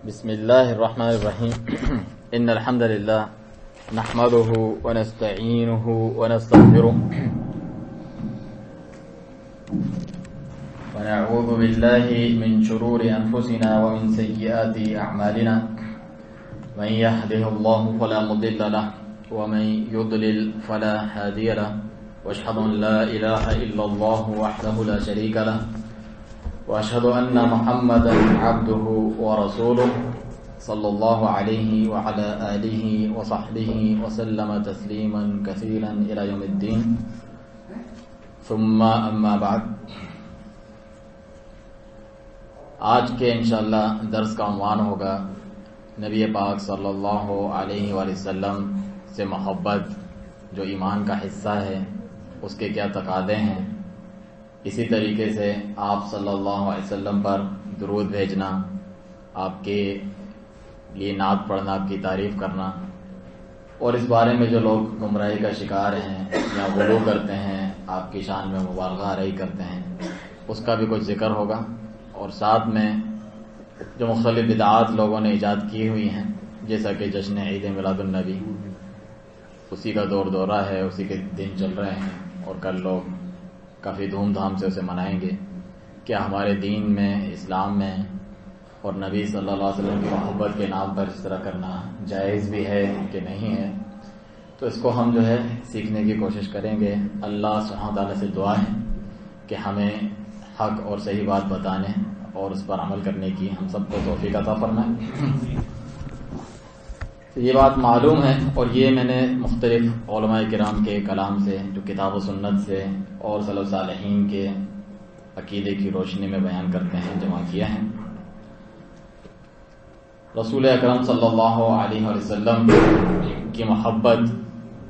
بسم الله الرحمن الرحيم إن الحمد لله نحمده ونستعينه ونستغفره ونعوذ بالله من شرور أنفسنا ومن سيئات أعمالنا من يهده الله فلا مضل له ومن يضلل فلا هادي له وأشهد أن لا إله إلا الله وحده لا شريك له وأشهد أن محمدا عبده ورسوله صلى الله عليه وعلى آله وصحبه وسلم تسليما كثيرا إلى يوم الدين ثم أما بعد. آج کے انشاءاللہ درس کا عنوان ہوگا نبی پاک صلی اللہ علیہ وآلہ وسلم سے محبت جو ایمان کا حصہ ہے اس کے کیا تقاضے ہیں. اسی طریقے سے آپ صلی اللہ علیہ وسلم پر درود بھیجنا، آپ کے لیے نعت پڑھنا، آپ کی تعریف کرنا، اور اس بارے میں جو لوگ گمراہی کا شکار ہیں یا غلو کرتے ہیں، آپ کی شان میں مبالغہ آرائی کرتے ہیں، اس کا بھی کچھ ذکر ہوگا. اور ساتھ میں جو مختلف بدعات لوگوں نے ایجاد کی ہوئی ہیں جیسا کہ جشن عید میلاد النبی، اسی کا دور دورہ ہے، اسی کے دن چل رہے ہیں اور کل لوگ کافی دھوم دھام سے اسے منائیں گے. کیا ہمارے دین میں، اسلام میں اور نبی صلی اللہ علیہ وسلم کی محبت کے نام پر اس طرح کرنا جائز بھی ہے کہ نہیں ہے؟ تو اس کو ہم جو ہے سیکھنے کی کوشش کریں گے. اللہ سبحانہ تعالیٰ سے دعا ہے کہ ہمیں حق اور صحیح بات بتانے اور اس پر عمل کرنے کی ہم سب کو توفیق عطا فرمائے. یہ بات معلوم ہے اور یہ میں نے مختلف علماء کرام کے کلام سے، جو کتاب و سنت سے اور سلف صالحین کے عقیدے کی روشنی میں بیان کرتے ہیں، جمع کیا ہے. رسول اکرم صلی اللہ علیہ وسلم کی محبت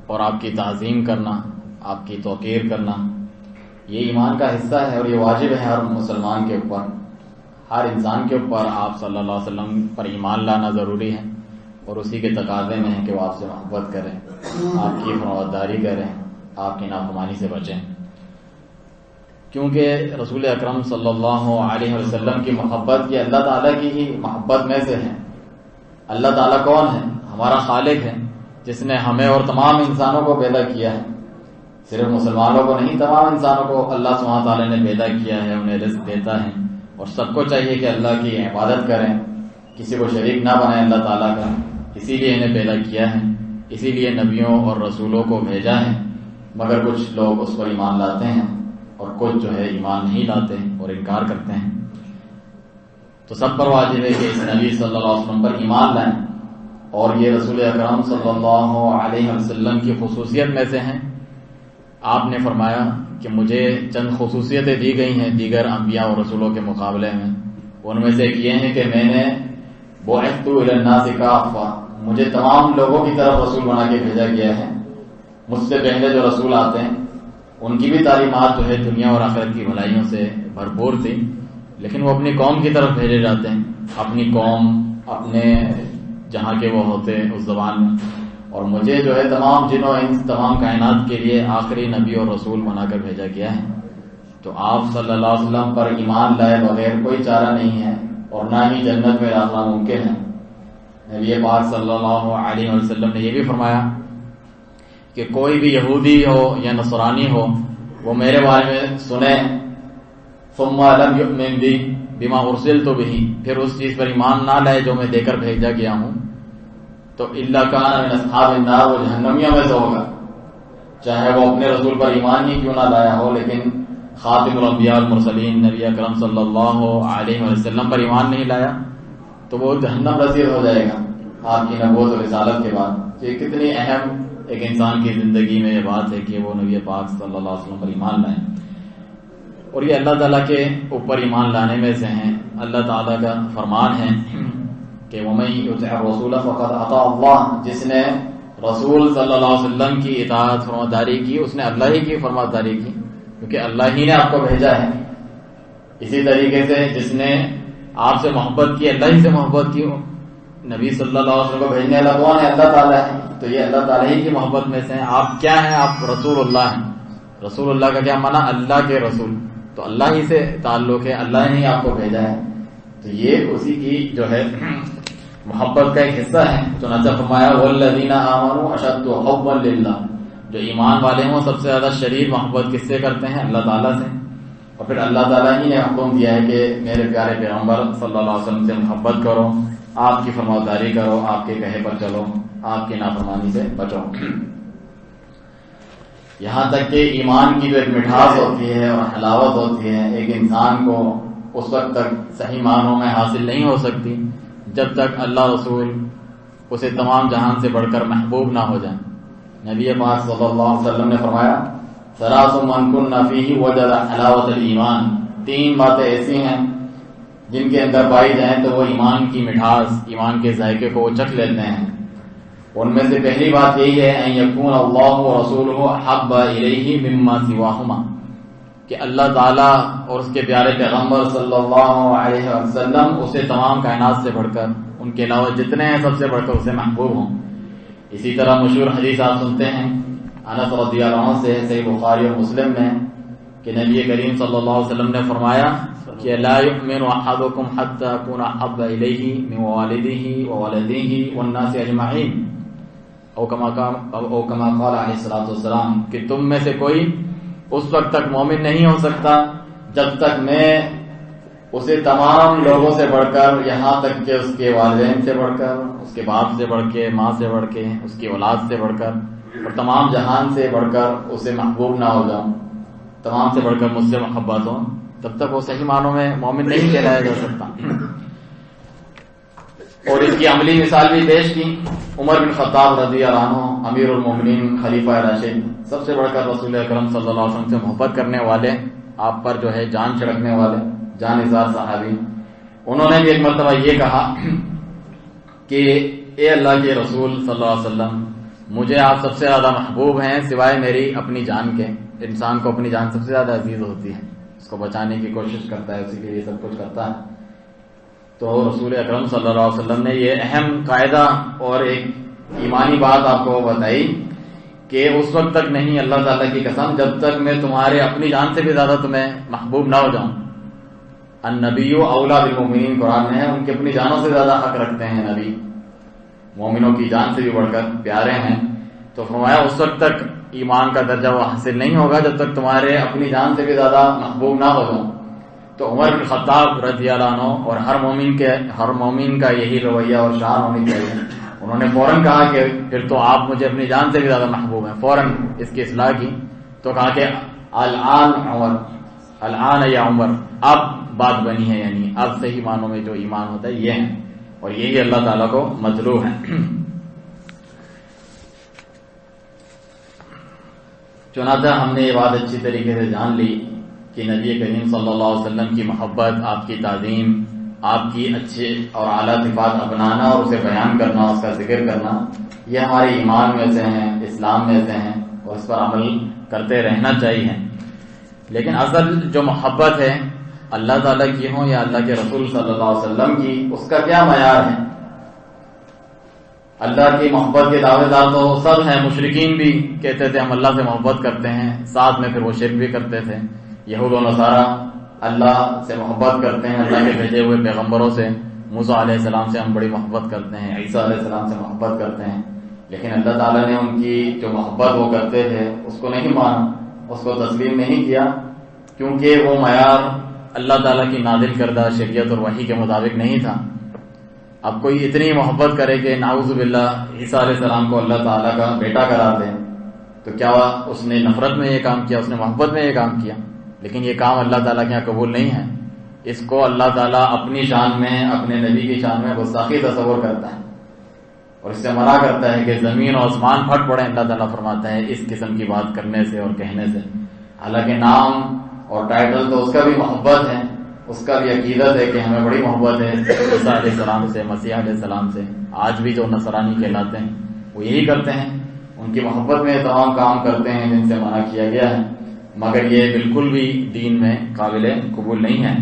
اور آپ کی تعظیم کرنا، آپ کی توقیر کرنا، یہ ایمان کا حصہ ہے اور یہ واجب ہے ہر مسلمان کے اوپر. ہر انسان کے اوپر آپ صلی اللہ علیہ وسلم پر ایمان لانا ضروری ہے اور اسی کے تقاضے میں ہے کہ وہ آپ سے محبت کریں، آپ کی فرمانبرداری کریں، آپ کی نافرمانی سے بچیں. کیونکہ رسول اکرم صلی اللہ علیہ وسلم کی محبت یہ اللہ تعالیٰ کی ہی محبت میں سے ہے. اللہ تعالیٰ کون ہے؟ ہمارا خالق ہے جس نے ہمیں اور تمام انسانوں کو پیدا کیا ہے. صرف مسلمانوں کو نہیں، تمام انسانوں کو اللہ سبحانہ تعالیٰ نے پیدا کیا ہے، انہیں رزق دیتا ہے اور سب کو چاہیے کہ اللہ کی عبادت کریں، کسی کو شریک نہ بنائیں اللہ تعالیٰ کا. اسی لیے انہیں پیدا کیا ہے، اسی لیے نبیوں اور رسولوں کو بھیجا ہے. مگر کچھ لوگ اس پر ایمان لاتے ہیں اور کچھ جو ہے ایمان نہیں لاتے اور انکار کرتے ہیں. تو سب پر واجب ہے کہ اس نبی صلی اللہ علیہ وسلم پر ایمان لائیں. اور یہ رسول اکرم صلی اللہ علیہ وسلم کی خصوصیت میں سے ہیں. آپ نے فرمایا کہ مجھے چند خصوصیتیں دی گئی ہیں دیگر انبیاء اور رسولوں کے مقابلے میں. ان میں سے ایک یہ ہے کہ میں نے بعثت الی الناس کافہ، مجھے تمام لوگوں کی طرف رسول بنا کے بھیجا گیا ہے. مجھ سے پہلے جو رسول آتے ہیں ان کی بھی تعلیمات جو ہے دنیا اور آخرت کی بھلائیوں سے بھرپور تھی، لیکن وہ اپنی قوم کی طرف بھیجے جاتے ہیں، اپنی قوم، اپنے جہاں کے وہ ہوتے ہیں اس زبان میں. اور مجھے جو ہے تمام جنوں انس، تمام کائنات کے لیے آخری نبی اور رسول بنا کر بھیجا گیا ہے. تو آپ صلی اللہ علیہ وسلم پر ایمان لائے بغیر کوئی چارہ نہیں ہے اور نہ ہی جنت میں داخلہ ممکن ہے. نبی پاک صلی اللہ علیہ وسلم نے یہ بھی فرمایا کہ کوئی بھی یہودی ہو یا نصرانی ہو وہ میرے بارے میں سنے ثم لم یؤمن بی بما ارسلت بہ، پھر اس چیز پر ایمان نہ لائے جو میں دے کر بھیجا گیا ہوں، تو الا کان من اصحاب النار، وہ جہنمیوں میں سے ہوگا. چاہے وہ اپنے رسول پر ایمان ہی کیوں نہ لایا ہو، لیکن خاتم الانبیاء والمرسلین نبی اکرم صلی اللہ علیہ وسلم پر ایمان نہیں لایا تو وہ جہنم رسید ہو جائے گا آپ کی نبوت اور رسالت کے بعد. یہ کتنی اہم ایک انسان کی زندگی میں یہ بات ہے کہ وہ نبی پاک صلی اللہ علیہ وسلم پر ایمان لائیں. اور یہ اللہ تعالیٰ کے اوپر ایمان لانے میں سے ہیں. اللہ تعالیٰ کا فرمان ہے کہ وَمَن يُطِعِ الرَّسُولَ فَقَدْ أَطَاعَ اللَّهَ، جس نے رسول صلی اللہ علیہ وسلم کی اطاعت فرمانبرداری کی اس نے اللہ ہی کی فرمانبرداری کی، کیونکہ اللہ ہی نے آپ کو بھیجا ہے. اسی طریقے سے جس نے آپ سے محبت کی، اللہ ہی سے محبت کی. نبی صلی اللہ علیہ وسلم کو بھیجنے والا کون ہے؟ اللہ تعالیٰ ہے. تو یہ اللہ تعالیٰ ہی کی محبت میں سے ہیں. آپ کیا ہیں؟ آپ رسول اللہ ہیں. رسول اللہ کا کیا معنی؟ اللہ کے رسول. تو اللہ ہی سے تعلق ہے، اللہ نے ہی آپ کو بھیجا ہے. تو یہ اسی کی جو ہے محبت کا ایک حصہ ہے. چنانچہ فرمایا والذین آمنوا اشد حبا للہ، جو ایمان والے ہوں سب سے زیادہ شدید محبت کس سے کرتے ہیں؟ اللہ تعالیٰ سے. اور پھر اللہ تعالیٰ ہی نے حکم دیا ہے کہ میرے پیارے پیغمبر صلی اللہ علیہ وسلم سے محبت کرو، آپ کی فرمانبرداری کرو، آپ کے کہے پر چلو، آپ کی نافرمانی سے بچو. یہاں تک کہ ایمان کی جو ایک مٹھاس ہوتی ہے اور حلاوت ہوتی ہے، ایک انسان کو اس وقت تک صحیح معنوں میں حاصل نہیں ہو سکتی جب تک اللہ رسول اسے تمام جہان سے بڑھ کر محبوب نہ ہو جائیں. نبی پاک صلی اللہ علیہ وسلم نے فرمایا ثلاث من کن فیہ وجد حلاوت الایمان، 3 باتیں ایسی ہیں جن کے اندر پائی جائیں تو وہ ایمان کی مٹھاس، ایمان کے ذائقے کو وہ چکھ لیتے ہیں. ان میں سے پہلی بات یہی ہے ان یکون اللہ ورسولہ احب الیہ مما سواہما، کہ اللہ تعالیٰ اور اس کے پیارے پیغمبر صلی اللہ علیہ وسلم اسے تمام کائنات سے بڑھ کر، ان کے علاوہ جتنے ہیں سب سے بڑھ کر اسے محبوب ہوں. اسی طرح مشہور حدیث آپ سنتے ہیں انس رضی اللہ عنہ سے، صحیح بخاری اور مسلم میں، کہ نبی کریم صلی اللہ علیہ وسلم نے فرمایا کہ لا یؤمن احدکم حتی اکون احب الیہ من والدہ وولدہ والناس اجمعین، او کما قال علیہ الصلوۃ والسلام، کہ تم میں سے کوئی اس وقت تک مومن نہیں ہو سکتا جب تک میں اسے تمام لوگوں سے بڑھ کر، یہاں تک کہ اس کے والدین سے بڑھ کر، اس کے باپ سے بڑھ کے، ماں سے بڑھ کے، اس کی اولاد سے بڑھ کر اور تمام جہان سے بڑھ کر اسے محبوب نہ ہو جاؤں، تمام سے بڑھ کر مجھ سے محبت ہو، تب تک وہ صحیح معنوں میں مومن نہیں کہلایا جا سکتا. اور اس کی عملی مثال بھی پیش کی. عمر بن خطاب رضی اللہ عنہ، امیر المومنین، خلیفہ راشد، سب سے بڑھ کر رسول اکرم صلی اللہ علیہ وسلم سے محبت کرنے والے، آپ پر جو ہے جان چھڑکنے والے، جان نثار صحابی، انہوں نے بھی ایک مرتبہ یہ کہا کہ اے اللہ کے رسول صلی اللہ علیہ وسلم، مجھے آپ سب سے زیادہ محبوب ہیں سوائے میری اپنی جان کے. انسان کو اپنی جان سب سے زیادہ عزیز ہوتی ہے، اس کو بچانے کی کوشش کرتا ہے، اسی کے لیے سب کچھ کرتا ہے. تو رسول اکرم صلی اللہ علیہ وسلم نے یہ اہم قاعدہ اور ایک ایمانی بات آپ کو بتائی کہ اس وقت تک نہیں، اللہ تعالیٰ کی قسم، جب تک میں تمہارے اپنی جان سے بھی زیادہ تمہیں محبوب نہ ہو جاؤں. النبی اولا بالمؤمنین، قرآن میں ہے ان کی اپنی جانوں سے زیادہ حق رکھتے ہیں نبی، مومنوں کی جان سے بھی بڑھ کر پیارے ہیں. تو فرمایا اس وقت تک ایمان کا درجہ وہ حاصل نہیں ہوگا جب تک تمہارے اپنی جان سے بھی زیادہ محبوب نہ ہو جاؤں. تو عمر بن خطاب رضی اللہ عنہ، اور ہر مومن کا یہی رویہ اور شان ہونی چاہیے، انہوں نے فوراً کہا کہ پھر تو آپ مجھے اپنی جان سے بھی زیادہ محبوب ہیں. فوراً اس کی اصلاح کی تو کہا کہ الآن عمر، الآن یا عمر، اب بات بنی ہے، یعنی اب صحیح معنوں میں جو ایمان ہوتا ہے یہ ہے، اور یہی اللہ تعالیٰ کو مطلوب ہے. چنانچہ ہم نے یہ بات اچھی طریقے سے جان لی کہ نبی کریم صلی اللہ علیہ وسلم کی محبت، آپ کی تعظیم، آپ کی اچھے اور اعلیٰ صفات اپنانا اور اسے بیان کرنا، اس کا ذکر کرنا، یہ ہمارے ایمان میں سے ہیں، اسلام میں سے ہیں، اور اس پر عمل کرتے رہنا چاہیے. لیکن اصل جو محبت ہے اللہ تعالیٰ کی ہوں یا اللہ کے رسول صلی اللہ علیہ وسلم کی، اس کا کیا معیار ہے؟ اللہ کی محبت کے دعوے دار تو سب ہیں، مشرکین بھی کہتے تھے ہم اللہ سے محبت کرتے ہیں، ساتھ میں پھر وہ شرک بھی کرتے تھے. یہود و نصارہ اللہ سے محبت کرتے ہیں، اللہ کے بھیجے ہوئے پیغمبروں سے، موسیٰ علیہ السلام سے ہم بڑی محبت کرتے ہیں، عیسیٰ علیہ السلام سے محبت کرتے ہیں. لیکن اللہ تعالیٰ نے ان کی جو محبت وہ کرتے تھے اس کو نہیں مانا، اس کو تسلیم نہیں کیا، کیونکہ وہ معیار اللہ تعالیٰ کی نازل کردہ شریعت اور وحی کے مطابق نہیں تھا. اب کوئی اتنی محبت کرے کہ نعوذ باللہ عیسیٰ علیہ السلام کو اللہ تعالیٰ کا بیٹا قرار دے، تو کیا اس نے نفرت میں یہ کام کیا؟ اس نے محبت میں یہ کام کیا. لیکن یہ کام اللہ تعالیٰ کے یہاں قبول نہیں ہے. اس کو اللہ تعالیٰ اپنی شان میں، اپنے نبی کی شان میں گستاخی تصور کرتا ہے اور اس سے منع کرتا ہے کہ زمین اور آسمان پھٹ پڑے. اللہ تعالیٰ فرماتا ہے اس قسم کی بات کرنے سے اور کہنے سے. حالانکہ نام اور ٹائٹل تو اس کا بھی محبت ہے، اس کا بھی عقیدت ہے کہ ہمیں بڑی محبت ہے عیسیٰ علیہ السلام سے، مسیح علیہ السلام سے. آج بھی جو نصرانی کہلاتے ہیں وہ یہی کرتے ہیں، ان کی محبت میں تمام کام کرتے ہیں جن سے منع کیا گیا ہے، مگر یہ بالکل بھی دین میں قابل قبول نہیں ہے.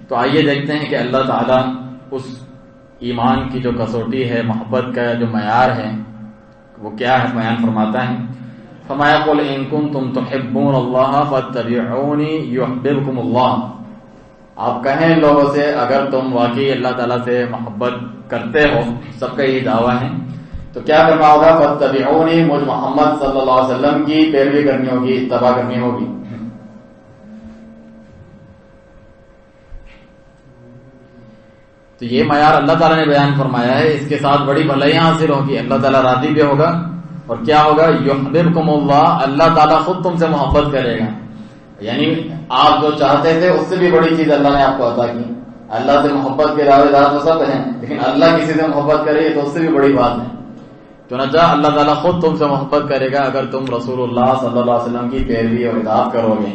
تو آئیے دیکھتے ہیں کہ اللہ تعالیٰ اس ایمان کی جو کسوٹی ہے، محبت کا جو معیار ہے وہ کیا ہے، بیان فرماتا ہے. فرمایا قل ان کنتم تحبون اللہ فاتبعونی یحببکم اللہ. آپ کہیں ان لوگوں سے اگر تم واقعی اللہ تعالیٰ سے محبت کرتے ہو، سب کا یہ دعویٰ ہے، تو کیا کرنا ہوگا؟ فاتبعونی، مجھ محمد صلی اللہ علیہ وسلم کی پیروی کرنی ہوگی، اتباع کرنی ہوگی۔ تو یہ معیار اللہ تعالیٰ نے بیان فرمایا ہے، اس کے ساتھ بڑی بھلائیاں حاصل ہوگی، اللہ تعالیٰ راضی بھی ہوگا، اور کیا ہوگا؟ یحببکم اللہ، اللہ تعالیٰ خود تم سے محبت کرے گا۔ یعنی آپ جو چاہتے تھے اس سے بھی بڑی چیز اللہ نے آپ کو عطا کی۔ اللہ سے محبت کے دعوے دار تو سب ہیں، لیکن اللہ کسی سے محبت کرے تو اس سے بھی بڑی بات ہے۔ چنانچہ اللہ تعالیٰ خود تم سے محبت کرے گا اگر تم رسول اللہ صلی اللہ علیہ وسلم کی پیروی اور اطاعت کرو گے۔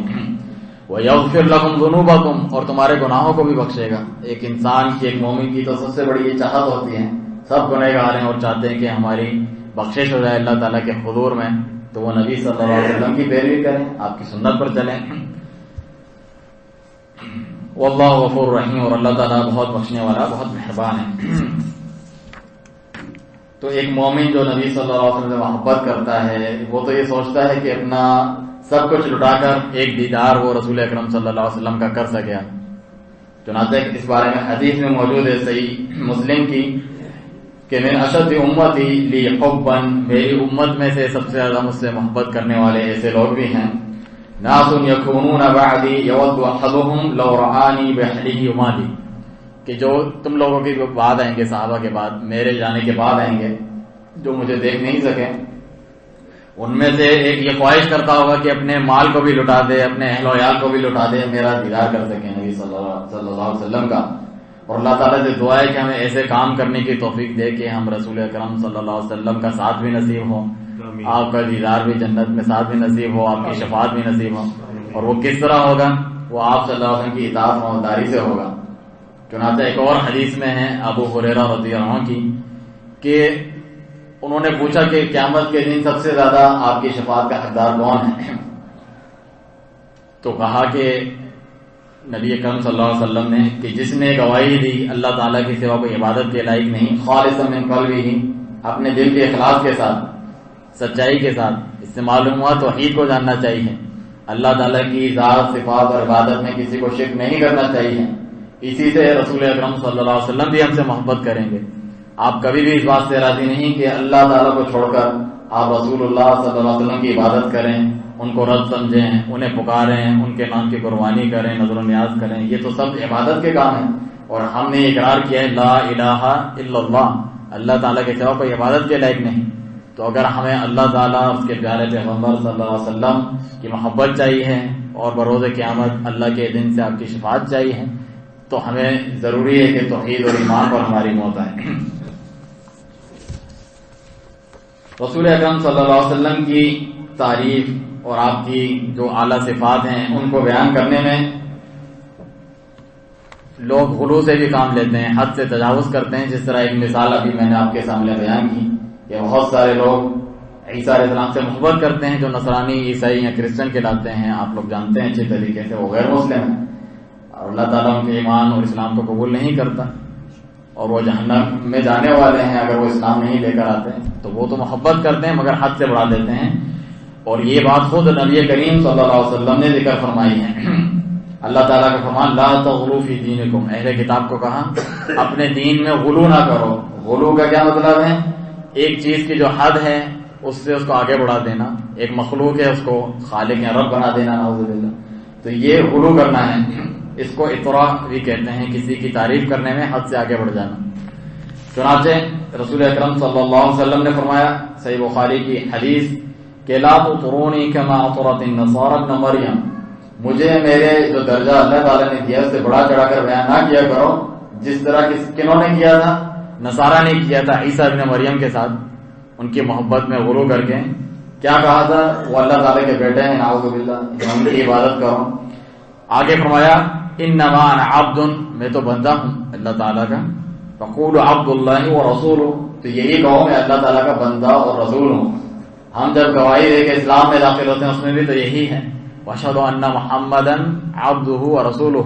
وَيَغْفِرْ لَكُمْ ذُنُوبَكُمْ، اور تمہارے گناہوں کو بھی بخشے گا۔ ایک انسان کی، ایک مومن کی تو سب سے بڑی یہ چاہت ہوتی ہے، سب گنہگار ہیں اور چاہتے ہیں کہ ہماری بخشش ہو جائے اللہ تعالیٰ کے حضور میں، تو وہ نبی صلی اللہ علیہ وسلم کی پیروی کریں، آپ کی سنت پر چلیں۔ واللہ غفور رحیم، اور اللہ تعالیٰ بہت بخشنے والا، بہت مہربان ہے۔ تو ایک مومن جو نبی صلی اللہ علیہ وسلم سے محبت کرتا ہے، وہ تو یہ سوچتا ہے کہ اپنا سب کچھ لٹا کر ایک دیدار وہ رسول اکرم صلی اللہ علیہ وسلم کا کر سکے۔ چنانچہ اس بارے میں حدیث میں موجود ہے صحیح مسلم کی کہ من اشد امتی لی حبا، میری امت میں سے سب سے زیادہ مجھ سے محبت کرنے والے ایسے لوگ بھی ہیں، ناس یکونون بعدی یود احدهم لو رعانی بحلیہ مالی، کہ جو تم لوگوں کے بعد آئیں گے، صحابہ کے بعد، میرے جانے کے بعد آئیں گے، جو مجھے دیکھ نہیں سکے، ان میں سے ایک یہ خواہش کرتا ہوگا کہ اپنے مال کو بھی لٹا دے، اپنے اہل و عیال کو بھی لٹا دے، میرا دیدار کر سکیں نبی صلی اللہ علیہ وسلم کا۔ اور اللہ تعالیٰ سے دعا ہے کہ ہمیں ایسے کام کرنے کی توفیق دے کہ ہم رسول اکرم صلی اللہ علیہ وسلم کا ساتھ بھی نصیب ہو، آپ کا دیدار بھی جنت میں ساتھ بھی نصیب ہو، آپ کی شفاعت بھی نصیب ہو۔ اور وہ کس طرح ہوگا؟ وہ آپ صلی اللہ علیہ وسلم کی اطاعت و فرمانبرداری سے ہوگا۔ چنانچہ ایک اور حدیث میں ہے ابو ہریرہ رضی اللہ عنہ کی کہ انہوں نے پوچھا کہ قیامت کے دن سب سے زیادہ آپ کی شفاعت کا حقدار کون ہے؟ تو کہا کہ نبی اکرم صلی اللہ علیہ وسلم نے کہ جس نے گواہی دی اللہ تعالیٰ کی سوا کوئی عبادت کے لائق نہیں، خالصا من قلبہ، اپنے دل کے اخلاص کے ساتھ، سچائی کے ساتھ۔ اس سے معلوم ہوا توحید کو جاننا چاہیے، اللہ تعالیٰ کی ذات، صفات اور عبادت میں کسی کو شرک نہیں کرنا چاہیے۔ اسی سے رسول اکرم صلی اللہ علیہ وسلم بھی ہم سے محبت کریں گے۔ آپ کبھی بھی اس بات سے راضی نہیں کہ اللہ تعالیٰ کو چھوڑ کر آپ رسول اللہ صلی اللہ علیہ وسلم کی عبادت کریں، ان کو رب سمجھیں، انہیں پکاریں، ان کے نام کی قربانی کریں، نظر و نیاز کریں، یہ تو سب عبادت کے کام ہیں۔ اور ہم نے اقرار کیا ہے لا الہ الا اللہ، اللہ تعالیٰ کے سوا کوئی عبادت کے لائق نہیں۔ تو اگر ہمیں اللہ تعالیٰ اس کے پیارے پیغمبر صلی اللہ علیہ وسلم کی محبت چاہیے اور بروز قیامت اللہ کے دن سے آپ کی شفاعت چاہیے، تو ہمیں ضروری ہے کہ توحید اور ایمان پر ہماری موت آئے۔ رسول اکرم صلی اللہ علیہ وسلم کی تعریف اور آپ کی جو اعلیٰ صفات ہیں ان کو بیان کرنے میں لوگ غلو سے بھی کام لیتے ہیں، حد سے تجاوز کرتے ہیں۔ جس طرح ایک مثال ابھی میں نے آپ کے سامنے بیان کی کہ بہت سارے لوگ عیسیٰ علیہ السلام سے محبت کرتے ہیں، جو نصرانی، عیسائی یا کرسچن کہلاتے ہیں، آپ لوگ جانتے ہیں اچھے طریقے سے، وہ غیر مسلم ہیں اور اللہ تعالیٰ ان کے ایمان اور اسلام کو قبول نہیں کرتا، اور وہ جہنم میں جانے والے ہیں اگر وہ اسلام نہیں لے کر آتے ہیں۔ تو وہ تو محبت کرتے ہیں مگر حد سے بڑھا دیتے ہیں، اور یہ بات خود نبی کریم صلی اللہ علیہ وسلم نے ذکر فرمائی ہے۔ اللہ تعالیٰ کا فرمان لا تغلوا فی دینکم، اہل کتاب کو کہا اپنے دین میں غلو نہ کرو۔ غلو کا کیا مطلب ہے؟ ایک چیز کی جو حد ہے اس سے اس کو آگے بڑھا دینا، ایک مخلوق ہے اس کو خالق یا رب بنا دینا، نعوذ باللہ، تو یہ غلو کرنا ہے۔ اس کو اطراء بھی کہتے ہیں، کسی کی تعریف کرنے میں حد سے آگے بڑھ جانا۔ چنانچہ رسول اکرم صلی اللہ علیہ وسلم نے فرمایا صحیح بخاری کی حدیث کہ لا تطرونی کما اطرت النصارى ابن مریم، مجھے میرے جو درجہ اللہ تعالیٰ نے دیا اس سے بڑا چڑھا کر بیان نہ کیا کرو، جس طرح کنہوں نے کیا تھا؟ نصارہ نے کیا تھا عیسیٰ ابن مریم کے ساتھ، ان کی محبت میں غلو کر کے کیا کہا تھا؟ وہ اللہ تعالیٰ کے بیٹے ہیں، نعوذ باللہ، ان کی عبادت کرو۔ آگے فرمایا انما انا عبد، میں تو بندہ ہوں اللہ تعالیٰ کا، فقولوا عبد اللہ ورسولہ، تو یہی کہو میں اللہ تعالیٰ کا بندہ اور رسول ہوں۔ ہم جب گواہی دے کے اسلام میں داخل ہوتے ہیں اس میں بھی تو یہی ہے، واشهد ان محمدا عبدہ ورسولہ،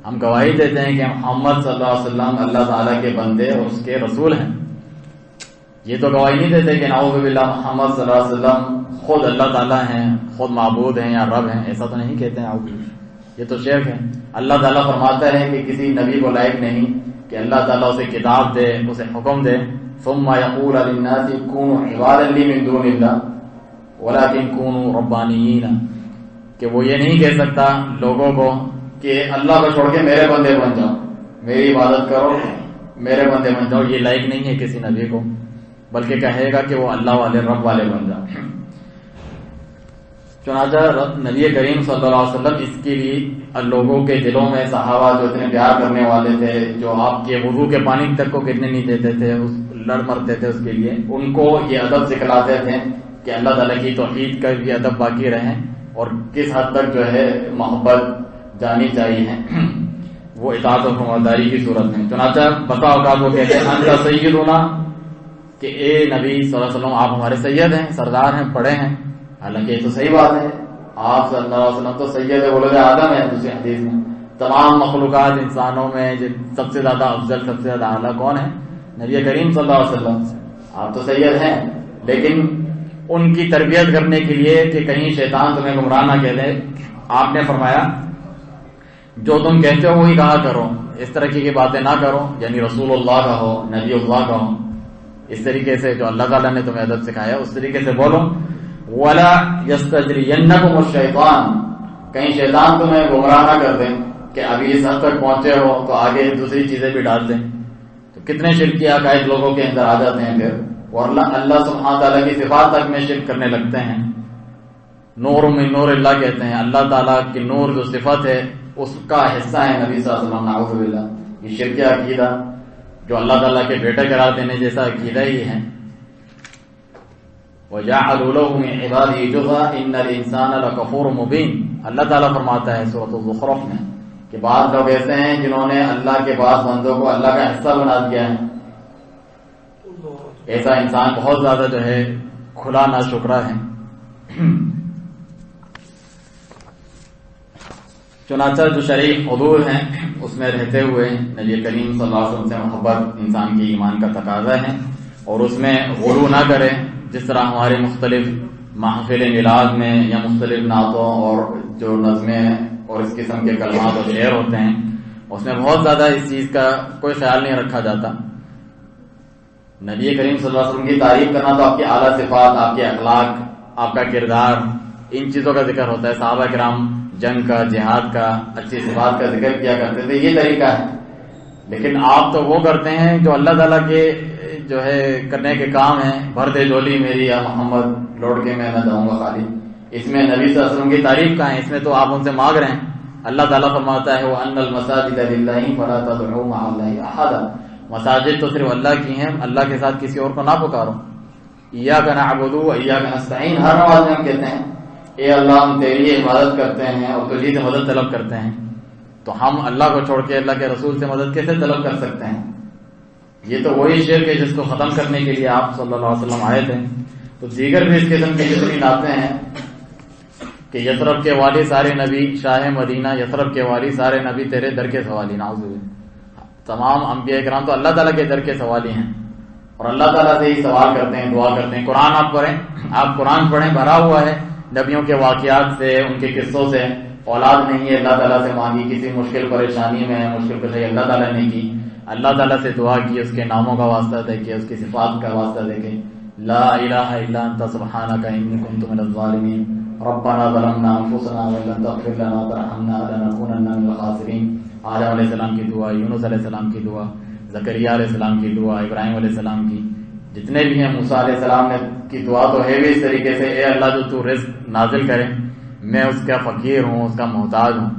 ہم گواہی دیتے ہیں کہ محمد صلی اللہ علیہ وسلم اللہ تعالیٰ کے بندے اور اس کے رسول ہیں۔ یہ تو گواہی نہیں دیتے کہ نعوذ باللہ محمد صلی اللہ علیہ وسلم خود اللہ تعالیٰ ہیں، خود معبود ہیں یا رب ہیں، ایسا تو نہیں کہتے ہیں۔ یہ تو شرک ہے. اللہ تعالیٰ فرماتا ہے کہ کسی نبی کو لائق نہیں کہ اللہ تعالیٰ اسے کتاب دے، اسے حکم دے ثم یقول للناس کونوا عبادا لی من دون اللہ ولکن کونوا ربانیین، کہ وہ یہ نہیں کہہ سکتا لوگوں کو کہ اللہ کو چھوڑ کے میرے بندے بن جاؤ، میری عبادت کرو، میرے بندے بن جاؤ. یہ لائق نہیں ہے کسی نبی کو، بلکہ کہے گا کہ وہ اللہ والے رب والے بن جاؤ. چنانچہ نبی کریم صلی اللہ علیہ وسلم اس کے لیے لوگوں کے دلوں میں صحابہ جو اتنے پیار کرنے والے تھے، جو آپ کے وضو کے پانی تک کو گرنے نہیں دیتے تھے، لڑ مرتے تھے اس کے لیے، ان کو یہ ادب سکھلاتے تھے کہ اللہ تعالیٰ کی توحید کا بھی ادب باقی رہے اور کس حد تک جو ہے محبت جانی چاہیے وہ اطاعت و فرمانبرداری کی صورت میں. چنانچہ بسا اوقات وہ کہتے ہیں انت سیدنا، کہ اے نبی صلی اللہ علیہ وسلم آپ ہمارے سید ہیں، سردار ہیں، بڑے ہیں. حالانکہ یہ تو صحیح بات ہے، آپ صلی اللہ علیہ وسلم تو سید ولد آدم ہے. دوسری حدیث میں تمام مخلوقات انسانوں میں سب سے زیادہ افضل، سب سے زیادہ اعلیٰ کون ہے؟ نبی کریم صلی اللہ علیہ وسلم. آپ تو سید ہیں، لیکن ان کی تربیت کرنے کے لیے کہ کہیں شیطان تمہیں گمراہ نہ کہہ دے، آپ نے فرمایا جو تم کہتے ہو وہی کہا کرو، اس طرح کی باتیں نہ کرو، یعنی رسول اللہ کا ہو، نبی اللہ کا ہو، اس طریقے سے جو اللہ تعالیٰ نے تمہیں ادب سکھایا اس طریقے سے بولو. وَلَا يَسْتَجْرِيَنَّكُمُ الشَّيْطَانُ، کہیں شیطان تمہیں گمراہ نہ کر دیں کہ ابھی اس حد تک پہنچے ہو تو آگے دوسری چیزیں بھی ڈال دیں. تو کتنے شرکی عقائد لوگوں کے اندر آ جاتے ہیں پھر، اور اللہ سبحانہ تعالیٰ کی صفات تک میں شرک کرنے لگتے ہیں. نور من نور اللہ کہتے ہیں، اللہ تعالیٰ کی نور جو صفت ہے اس کا حصہ ہے نبی صلی اللہ علیہ وسلم. نعوذ باللہ، یہ شرک عقیدہ جو اللہ تعالیٰ کے بیٹے قرار دینے جیسا عقیدہ ہی ہے. وَجَعَلُوا لَهُ مِنْ عِبَادِهِ جُزْءًا إِنَّ الْإِنسَانَ لَكَفُورٌ مُبِينٌ. اللہ تعالیٰ فرماتا ہے سورۃ الزخرف میں کہ بعض لوگ ایسے ہیں جنہوں نے اللہ کے بعض بندوں کو اللہ کا حصہ بنا دیا ہے. ایسا انسان بہت زیادہ جو ہے کھلا ناشکرا ہے. چنانچہ جو شرعی حدود ہیں اس میں رہتے ہوئے نبی کریم صلی اللہ علیہ وسلم سے محبت انسان کی ایمان کا تقاضا ہے، اور اس میں غلو نہ کرے. جس طرح ہمارے مختلف محفل میلاد میں یا مختلف نعتوں اور جو نظمیں اور اس قسم کے کلمات اور شعر ہوتے ہیں اس میں بہت زیادہ اس چیز کا کوئی خیال نہیں رکھا جاتا. نبی کریم صلی اللہ علیہ وسلم کی تعریف کرنا تو آپ کی اعلیٰ صفات، آپ کے اخلاق، آپ کا کردار، ان چیزوں کا ذکر ہوتا ہے. صحابہ کرام جنگ کا، جہاد کا، اچھی صفات کا ذکر کیا کرتے تھے، یہ طریقہ ہے. لیکن آپ تو وہ کرتے ہیں جو اللہ تعالیٰ کے جو ہے کرنے کے کام ہیں. بھر دے جھولی میری یا محمد، لوٹ کے میں نہ جاؤں گا خالی. اس میں نبی صلی اللہ علیہ وسلم کی تعریف کہاں ہے؟ اس میں تو آپ ان سے مانگ رہے ہیں. اللہ تعالیٰ فرماتا ہے وَأَنَّ الْمَسَاجِدَ لِلَّهِ فَلَا تَدْعُوا مَعَ اللَّهِ أَحَدًا، مساجد تو صرف اللہ کی ہیں، اللہ کے ساتھ کسی اور کو نہ پکارو. إِيَّاكَ نَعْبُدُ وَإِيَّاكَ نَسْتَعِينُ، ہر نماز میں ہم کہتے ہیں اے اللہ ہم تیری عبادت کرتے ہیں اور تجھی سے مدد طلب کرتے ہیں. تو ہم اللہ کو چھوڑ کے اللہ کے رسول سے مدد کیسے طلب کر سکتے ہیں؟ یہ تو وہی شرک ہے جس کو ختم کرنے کے لیے آپ صلی اللہ علیہ وسلم آئے تھے. تو دیگر بھی اس قسم کی جتنی نعتیں ہیں کہ یثرب کے والی سارے نبی، شاہ مدینہ یثرب کے والی سارے نبی تیرے در کے سوالی. نعوذ باللہ، تمام انبیاء کرام تو اللہ تعالیٰ کے در کے سوالی ہیں اور اللہ تعالیٰ سے ہی سوال کرتے ہیں، دعا کرتے ہیں. قرآن آپ پڑھیں، آپ قرآن پڑھیں، بھرا ہوا ہے نبیوں کے واقعات سے، ان کے قصوں سے. اولاد نہیں ہے اللہ تعالیٰ سے مانگی، کسی مشکل پریشانی میں مشکل کشائی اللہ تعالیٰ نے کی، اللہ تعالیٰ سے دعا کی، اس کے ناموں کا واسطہ دے کے، اس کی صفات کا واسطہ دے کے. لا الہ الا انت سبحانک انی کنت من الظالمین، ربنا ظلمنا انفسنا وان لم تغفر لنا وترحمنا لنکونن من الخاسرین. آدم علیہ السلام کی دعا، یونس علیہ السلام کی دعا، زکریا علیہ السلام کی دعا، ابراہیم علیہ السلام کی، جتنے بھی ہیں موسیٰ علیہ السلام نے کی دعا تو ہے بھی اس طریقے سے، اے اللہ جو تو رزق نازل کرے، میں اس کا فقیر ہوں، اس کا محتاج ہوں.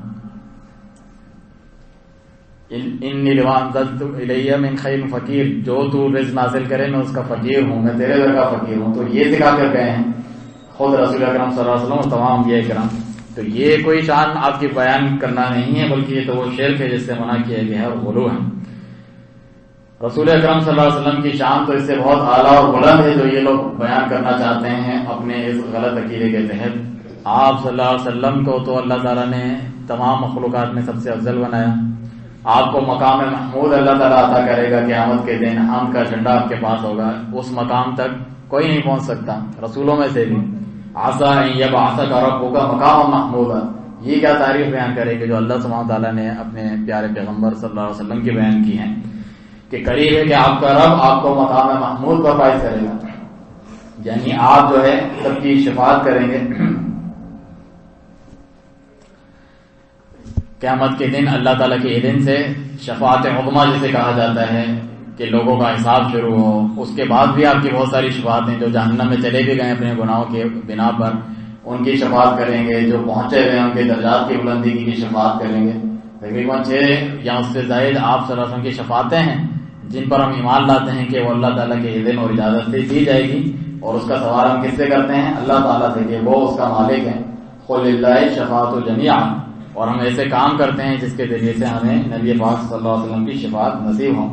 انی لما انزلت الی من خیر فقیر، جو تو رزق نازل کرے میں اس کا فقیر ہوں، میں تیرے در کا فقیر ہوں. تو یہ سکھا کر گئے ہیں خود رسول اکرم صلی اللہ علیہ وسلم اور تمام انبیاء کرام. تو یہ کوئی شان آپ کی بیان کرنا نہیں ہے، بلکہ یہ تو وہ شرک ہے جس سے منع کیا گیا ہے اور غلو ہے. رسول اکرم صلی اللہ علیہ وسلم کی شان تو اس سے بہت اعلیٰ اور بلند ہے جو یہ لوگ بیان کرنا چاہتے ہیں اپنے اس غلط عقیدے کے تحت. آپ صلی اللہ علیہ وسلم کو تو اللہ تعالیٰ نے تمام مخلوقات میں سب سے افضل بنایا. آپ کو مقام محمود اللہ تعالیٰ عطا کرے گا، قیامت کے دن حمد کا جھنڈا آپ کے پاس ہوگا. اس مقام تک کوئی نہیں پہنچ سکتا رسولوں میں سے بھی. عسیٰ ان یبعثک ربک مقام محمودا، یہ کیا تعریف بیان کرے کہ جو اللہ سبحانہ تعالیٰ نے اپنے پیارے پیغمبر صلی اللہ علیہ وسلم کی بیان کی ہیں کہ قریب ہے کہ آپ کا رب آپ کو مقام محمود پر فائز کرے گا، یعنی آپ جو ہے سب کی شفاعت کریں گے قیامت کے دن۔ اللہ تعالیٰ کے دن سے شفاعت عظمیٰ جسے کہا جاتا ہے کہ لوگوں کا حساب شروع ہو، اس کے بعد بھی آپ کی بہت ساری شفاعتیں، جو جہنم میں چلے بھی گئے اپنے گناہوں کے بنا پر ان کی شفاعت کریں گے، جو پہنچے ہوئے ان کے درجات کی بلندی کی شفاعت کریں گے۔ تقریباً 6 یا اس سے زائد آپ صلی اللہ علیہ وسلم کی شفاعتیں ہیں جن پر ہم ایمان لاتے ہیں کہ وہ اللہ تعالیٰ کے اذن اور اجازت سے دی جائے گی، اور اس کا سوال ہم کس سے کرتے ہیں؟ اللہ تعالیٰ سے کہ وہ اس کا مالک ہے۔ قل للہ الشفاعۃ جمیعا، اور ہم ایسے کام کرتے ہیں جس کے ذریعے سے ہمیں نبی پاک صلی اللہ علیہ وسلم کی شفاعت نصیب ہو۔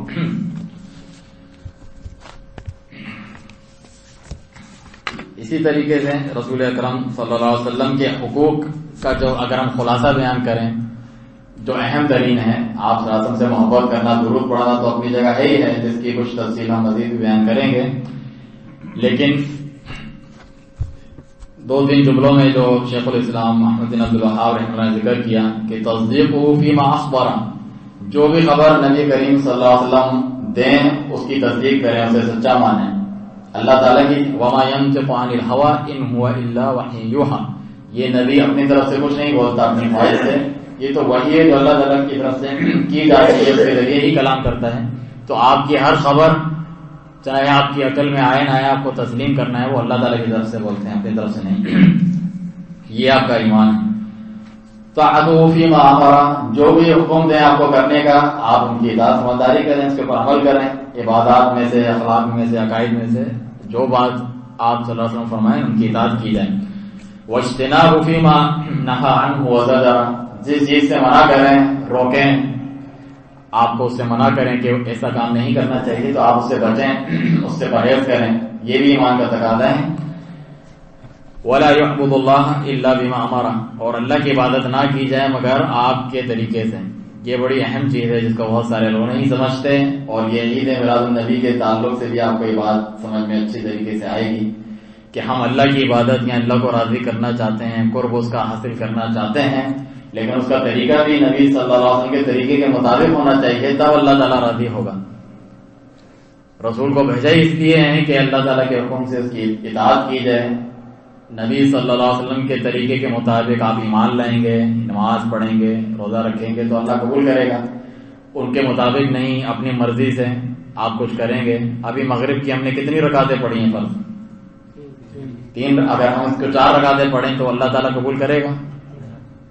اسی طریقے سے رسول اکرم صلی اللہ علیہ وسلم کے حقوق کا جو اگر ہم خلاصہ بیان کریں، جو اہم ترین ہے، آپ صلی اللہ علیہ وسلم سے محبت کرنا، درود پڑھنا تو اپنی جگہ ہے ہی ہے، جس کی کچھ تفصیل ہم مزید بھی بیان کریں گے، لیکن 2-3 جملوں میں جو شیخ الاسلام محمد بن عبد الوہاب رحمہ اللہ نے ذکر کیا کہ تصدیق فیما اخبر، جو بھی خبر نبی کریم صلی اللہ علیہ وسلم دیں اس کی تصدیق کریں، اسے سچا مانیں۔ اللہ تعالیٰ کی وما ينطق عن الهوى ان هو الا وحی یوحی، یہ نبی اپنی طرف سے کچھ نہیں بولتا اپنی خواہش سے، یہ تو وحی ہے جو اللہ تعالیٰ کی طرف سے کی جاتی ہے، اس کے ذریعے ہی کلام کرتا ہے۔ تو آپ کی ہر خبر چاہے آپ کی عقل میں آئے نہ آئے، آپ کو تسلیم کرنا ہے، وہ اللہ تعالیٰ کی طرف سے بولتے ہیں، اپنی طرف سے نہیں۔ یہ آپ کا ایمان ہے۔ طاعته فیما امر، جو بھی حکم دیں آپ کو کرنے کا آپ ان کی اطاعت فرمانبرداری کریں، اس کے اوپر عمل کریں، عبادات میں سے، اخلاق میں سے، عقائد میں سے جو بات آپ صلی اللہ علیہ وسلم فرمائیں ان کی اطاعت کی جائے۔ واجتناب فیما نہی عنہ وزجر، جس چیز سے منع کریں روکیں، آپ کو اس سے منع کریں کہ ایسا کام نہیں کرنا چاہیے تو آپ اس سے بچیں، اس سے پرہیز کریں، یہ بھی ایمان کا تقاضا ہے۔ ولا يعبد الله الا بما امر، اور اللہ کی عبادت نہ کی جائے مگر آپ کے طریقے سے۔ یہ بڑی اہم چیز ہے جس کو بہت سارے لوگ نہیں سمجھتے، اور یہ عید میلاد النبی کے تعلق سے بھی آپ کو یہ بات سمجھ میں اچھی طریقے سے آئے گی کہ ہم اللہ کی عبادت یا اللہ کو راضی کرنا چاہتے ہیں، قرب اس کا حاصل کرنا چاہتے ہیں، لیکن اس کا طریقہ بھی نبی صلی اللہ علیہ وسلم کے طریقے کے مطابق ہونا چاہیے، تب اللہ تعالیٰ راضی ہوگا۔ رسول کو بھیجا ہی اس لیے ہیں کہ اللہ تعالیٰ کے حکم سے اس کی اطاعت کی جائے۔ نبی صلی اللہ علیہ وسلم کے طریقے کے مطابق آپ ایمان لائیں گے، نماز پڑھیں گے، روزہ رکھیں گے تو اللہ قبول کرے گا۔ ان کے مطابق نہیں، اپنی مرضی سے آپ کچھ کریں گے۔ ابھی مغرب کی ہم نے کتنی رکعتیں پڑھی ہیں؟ فرض 3۔ اگر ہم اس کو 4 رکعتیں پڑھیں تو اللہ تعالیٰ قبول کرے گا؟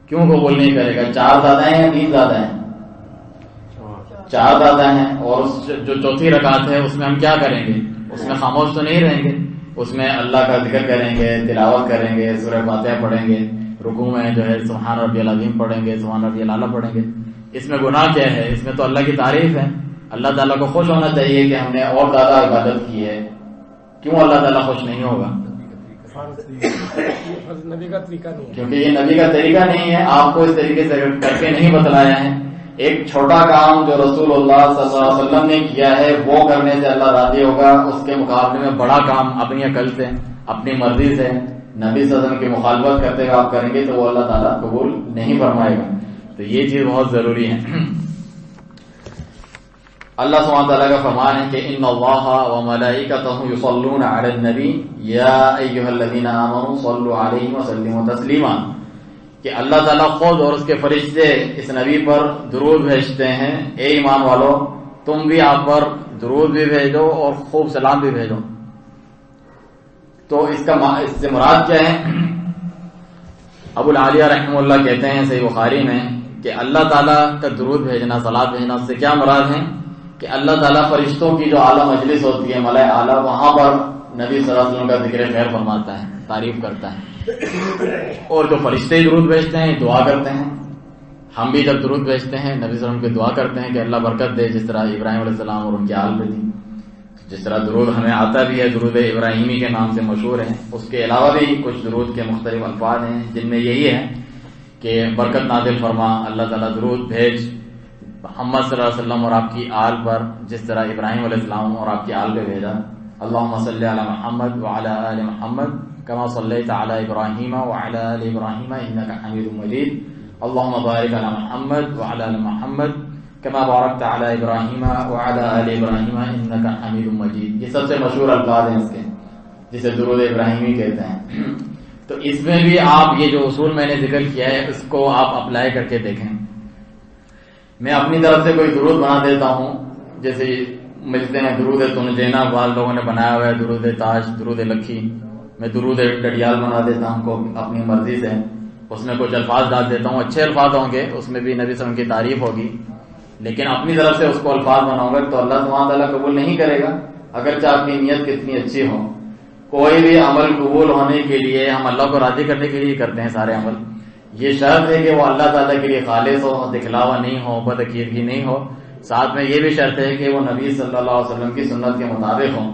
کیوں قبول نہیں کرے گا؟ 4 زیادہ ہیں یا 3 زیادہ ہیں؟ 4 زیادہ ہیں، اور جو چوتھی رکعت ہے اس میں ہم کیا کریں گے؟ اس میں خاموش تو نہیں رہیں گے، اس میں اللہ کا ذکر کریں گے، تلاوت کریں گے، سورہ فاتحہ پڑھیں گے، رکوع میں جو ہے سبحان ربی العظیم پڑھیں گے، سبحان ربی الاعلیٰ پڑھیں گے۔ اس میں گناہ کیا ہے؟ اس میں تو اللہ کی تعریف ہے۔ اللہ تعالیٰ کو خوش ہونا چاہیے کہ ہم نے اور زیادہ عبادت کی ہے، کیوں اللہ تعالیٰ خوش نہیں ہوگا؟ نبی کا طریقہ نہیں ہے، کیونکہ یہ نبی کا طریقہ نہیں ہے، آپ کو اس طریقے سے کر کے نہیں بتلایا ہے۔ ایک چھوٹا کام جو رسول اللہ صلی اللہ علیہ وسلم نے کیا ہے وہ کرنے سے اللہ راضی ہوگا، اس کے مقابلے میں بڑا کام اپنی عقل سے، اپنی مرضی سے، نبی صلی اللہ علیہ وسلم کی مخالفت کرتے ہوئے آپ کریں گے تو وہ اللہ تعالیٰ قبول نہیں فرمائے گا۔ تو یہ چیز بہت ضروری ہے۔ اللہ سبحانہ تعالیٰ کا فرمان ہے کہ ان اللہ وملائکتہ یصلون علی النبی یا ایھا الذین آمنوا صلوا علیہ وسلموا تسلیما، کہ اللہ تعالیٰ خود اور اس کے فرشتے اس نبی پر درود بھیجتے ہیں، اے ایمان والو تم بھی آپ پر درود بھی بھیجو اور خوب سلام بھی بھیجو۔ تو اس سے مراد کیا ہے؟ ابو العالیہ رحمہ اللہ کہتے ہیں صحیح بخاری میں کہ اللہ تعالیٰ کا درود بھیجنا، صلاۃ بھیجنا، اس سے کیا مراد ہے کہ اللہ تعالیٰ فرشتوں کی جو اعلیٰ مجلس ہوتی ہے، ملائے اعلیٰ، وہاں پر نبی صلی اللہ علیہ وسلم کا ذکر خیر فرماتا ہے، تعریف کرتا ہے، اور جو فرشتے درود بھیجتے ہیں دعا کرتے ہیں۔ ہم بھی جب درود بھیجتے ہیں نبی صلی اللہ علیہ وسلم کی دعا کرتے ہیں کہ اللہ برکت دے، جس طرح ابراہیم علیہ السلام اور ان کے آل پہ دی، جس طرح درود ہمیں آتا بھی ہے، درود ابراہیمی کے نام سے مشہور ہے۔ اس کے علاوہ بھی کچھ درود کے مختلف الفاظ ہیں جن میں یہی ہے کہ برکت نازل فرما، اللہ تعالیٰ درود بھیج محمد صلی اللہ علیہ وسلم اور آپ کی آل پر، جس طرح ابراہیم علیہ السلام اور آپ کی آل پہ بھیجا۔ اللہم صلی علی محمد وعلی آل محمد کما صلیت علی ابراہیم وعلی آل ابراہیم انک حمید مجید۔ اللهم بارک علی محمد وعلی آل محمد کما بارکت علی ابراہیم وعلی آل ابراہیم انک حمید مجید. یہ سب سے مشہور الفاظ ہیں اس کے، جسے درود ابراہیمی کہتے ہیں. تو اس میں بھی آپ یہ جو اصول میں نے ذکر کیا ہے اس کو آپ اپلائی کر کے دیکھیں. میں اپنی طرف سے کوئی درود بنا دیتا ہوں، جیسے ملتے ہیں درود تنجینا بعض لوگوں نے بنایا ہوا ہے، درود تاج، درود لکھی. میں درود ڈڈیال بنا دیتا ہوں کو اپنی مرضی سے، اس میں کچھ الفاظ ڈال دیتا ہوں، اچھے الفاظ ہوں گے، اس میں بھی نبی صلی اللہ علیہ وسلم کی تعریف ہوگی، لیکن اپنی طرف سے اس کو الفاظ بناؤں گا تو اللہ سبحانہ تعالیٰ قبول نہیں کرے گا، اگرچہ آپ کی نیت کتنی اچھی ہو. کوئی بھی عمل قبول ہونے کے لیے ہم اللہ کو راضی کرنے کے لیے کرتے ہیں سارے عمل. یہ شرط ہے کہ وہ اللہ تعالیٰ کے لیے خالص ہو، دکھلاوا نہیں ہو، بدعقیدگی نہیں ہو. ساتھ میں یہ بھی شرط ہے کہ وہ نبی صلی اللہ علیہ وسلم کی سنت کے مطابق ہو.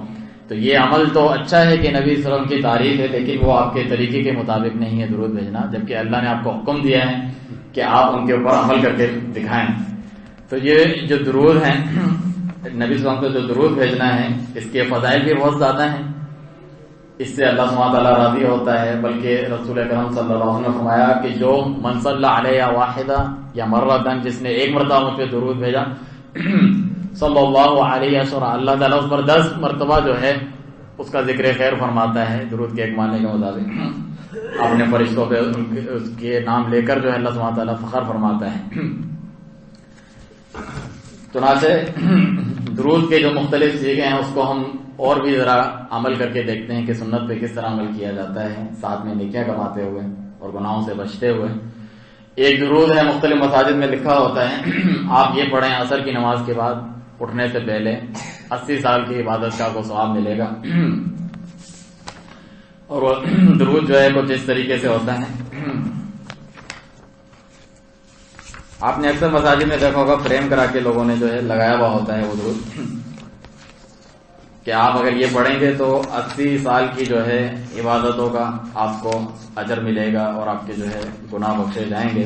تو یہ عمل تو اچھا ہے کہ نبی صلی اللہ علیہ وسلم کی تعریف ہے، لیکن وہ آپ کے طریقے کے مطابق نہیں ہے درود بھیجنا، جبکہ اللہ نے آپ کو حکم دیا ہے کہ آپ ان کے اوپر عمل کر کے دکھائیں. تو یہ جو درود ہیں نبی صلی اللہ علیہ وسلم کو جو درود بھیجنا ہے، اس کے فضائل بھی بہت زیادہ ہیں. اس سے اللہ سبحانہ تعالیٰ راضی ہوتا ہے. بلکہ رسول اکرم صلی اللہ علیہ وسلم نے فرمایا کہ جو من صلی علیہ واحدہ یا مرتن، جس نے ایک مرتبہ مجھ پہ درود بھیجا، صلی اللہ علیہ وسلم، اللہ تعالیٰ اس پر 10 مرتبہ جو ہے اس کا ذکر خیر فرماتا ہے درود کے ایک معنی کے مطابق. اپنے فرشتوں پہ اس کے نام لے کر جو ہے اللہ سبحانہ تعالیٰ فخر فرماتا ہے. چنانچہ درود کے جو مختلف سیغے ہیں اس کو ہم اور بھی ذرا عمل کر کے دیکھتے ہیں کہ سنت پہ کس طرح عمل کیا جاتا ہے، ساتھ میں نیکیاں کماتے ہوئے اور گناہوں سے بچتے ہوئے. ایک درود ہے مختلف مساجد میں لکھا ہوتا ہے، آپ یہ پڑھیں عصر کی نماز کے بعد اٹھنے سے پہلے، 80 سال کی عبادت کا کو ثواب ملے گا. اور وہ درود جو ہے کچھ اس طریقے سے ہوتا ہے. آپ نے اکثر مساجد میں دیکھا ہوگا فریم کرا کے لوگوں نے جو ہے لگایا ہوا ہوتا ہے وہ درود، کہ آپ اگر یہ پڑھیں گے تو 80 سال کی جو ہے عبادتوں کا آپ کو اجر ملے گا اور آپ کے جو ہے گناہ بخشے جائیں گے.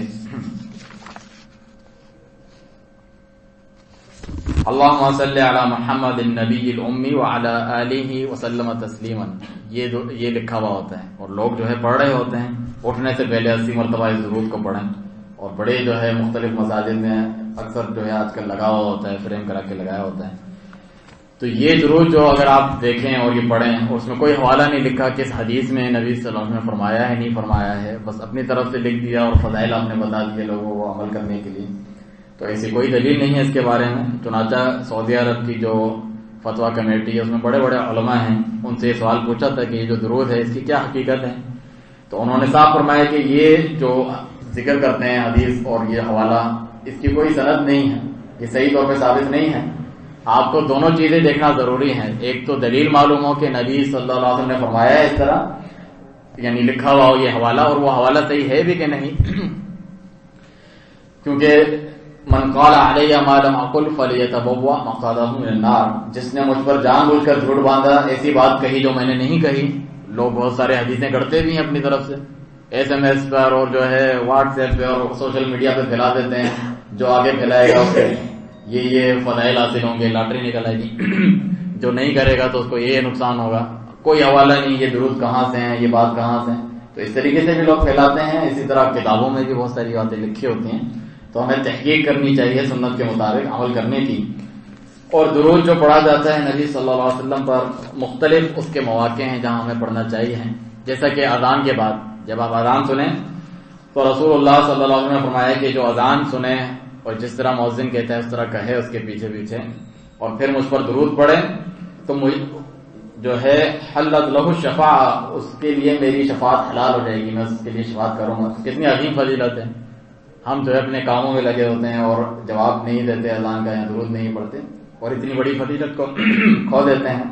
اللہم صلی علی محمد النبی الامی وعلی آلہ وسلم تسلیما، یہ لکھا ہوا ہوتا ہے. اور لوگ جو ہے پڑھ رہے ہوتے ہیں اٹھنے سے پہلے 80 مرتبہ اس درود کو پڑھیں. اور بڑے جو ہے مختلف مساجد میں اکثر جو ہے آج کل لگا ہوا ہوتا ہے، فریم کرا کے لگایا ہوتا ہے. تو یہ درود جو اگر آپ دیکھیں اور یہ پڑھیں، اور اس میں کوئی حوالہ نہیں لکھا کہ اس حدیث میں نبی صلی اللہ علیہ وسلم نے فرمایا ہے نہیں فرمایا ہے، بس اپنی طرف سے لکھ دیا اور فضائل آپ نے بتا دیے لوگوں کو عمل کرنے کے لیے. تو ایسی کوئی دلیل نہیں ہے اس کے بارے میں. چنانچہ سعودی عرب کی جو فتویٰ کمیٹی ہے اس میں بڑے بڑے علماء ہیں، ان سے یہ سوال پوچھا تھا کہ یہ جو درود ہے اس کی کیا حقیقت ہے. تو انہوں نے صاف فرمایا کہ یہ جو ذکر کرتے ہیں حدیث اور یہ حوالہ، اس کی کوئی سند نہیں ہے، یہ صحیح طور پہ ثابت نہیں ہے. آپ کو دونوں چیزیں دیکھنا ضروری ہیں. ایک تو دلیل معلوم ہو کہ نبی صلی اللہ علیہ وسلم نے فرمایا ہے اس طرح، یعنی لکھا ہوا ہو یہ حوالہ، اور وہ حوالہ صحیح ہے بھی کہ نہیں. کیونکہ من قال علیہ ما لم اقل فلیتبوأ مقعدہ من النار، جس نے مجھ پر جان بوجھ کر جھوٹ باندھا، ایسی بات کہی جو میں نے نہیں کہی. لوگ بہت سارے حدیثیں کرتے بھی ہیں اپنی طرف سے، SMS پر اور جو ہے واٹس ایپ پہ اور سوشل میڈیا پہ پھیلا دیتے ہیں. جو آگے پھیلائے گا اسے یہ فضائل حاصل ہوں گے، لاٹری نکل آئے گی. جو نہیں کرے گا تو اس کو یہ نقصان ہوگا. کوئی حوالہ نہیں، یہ درود کہاں سے ہیں، یہ بات کہاں سے ہیں. تو اس طریقے سے بھی لوگ پھیلاتے ہیں. اسی طرح کتابوں میں بھی بہت ساری باتیں لکھی ہوتی ہیں. تو ہمیں تحقیق کرنی چاہیے سنت کے مطابق عمل کرنے کی. اور درود جو پڑھا جاتا ہے نبی صلی اللہ علیہ وسلم پر، مختلف اس کے مواقع ہیں جہاں ہمیں پڑھنا چاہیے. جیسا کہ اذان کے بعد جب آپ اذان سنیں تو رسول اللہ صلی اللہ علیہ وسلم نے فرمایا کہ جو اذان سنیں اور جس طرح مؤذن کہتا ہے اس طرح کہے اس کے پیچھے پیچھے، اور پھر مجھ پر درود پڑھے تو جو ہے حلت لہ الشفاعہ، اس کے لیے میری شفاعت حلال ہو جائے گی، میں اس کے لیے شفاعت کروں گا. کتنی عظیم فضیلت ہے. ہم جو ہے اپنے کاموں میں لگے ہوتے ہیں اور جواب نہیں دیتے اذان کا یا درود نہیں پڑھتے، اور اتنی بڑی فضیلت کو کھو دیتے ہیں.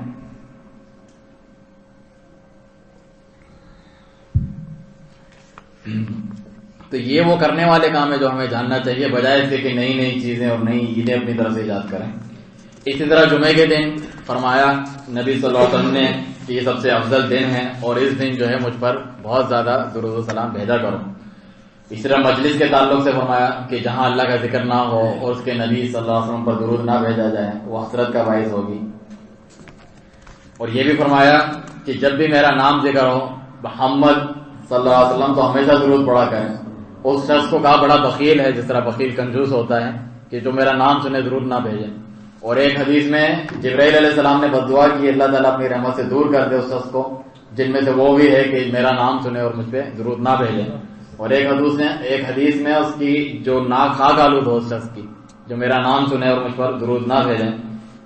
تو یہ وہ کرنے والے کام ہے جو ہمیں جاننا چاہیے، بجائے اس کے کہ نئی نئی چیزیں اور نئی عیدیں اپنی طرف سے ایجاد کریں. اسی طرح جمعے کے دن فرمایا نبی صلی اللہ علیہ وسلم نے کہ یہ سب سے افضل دن ہے اور اس دن جو ہے مجھ پر بہت زیادہ درود و سلام بھیجا کرو. اسی طرح مجلس کے تعلق سے فرمایا کہ جہاں اللہ کا ذکر نہ ہو اور اس کے نبی صلی اللہ علیہ وسلم پر درود نہ بھیجا جائے وہ حسرت کا باعث ہوگی. اور یہ بھی فرمایا کہ جب بھی میرا نام ذکر ہو محمد صلی اللہ علیہ وسلم تو ہمیشہ درود پڑھا کریں. اس شخص کو کہا بڑا بخیل ہے، جس طرح بخیل کنجوس ہوتا ہے کہ جو میرا نام سنے درود نہ بھیجے. اور ایک حدیث میں جبرائیل علیہ السلام نے بددعا کی اللہ تعالیٰ اپنی رحمت سے دور کر دے اس شخص کو، جن میں سے وہ بھی ہے کہ میرا نام سنے اور مجھ پہ درود نہ بھیجے. اور ایک حدیث میں اس کی جو ناک خاک آلود ہو اس شخص کی جو میرا نام سنے اور مجھ پر درود نہ بھیجیں.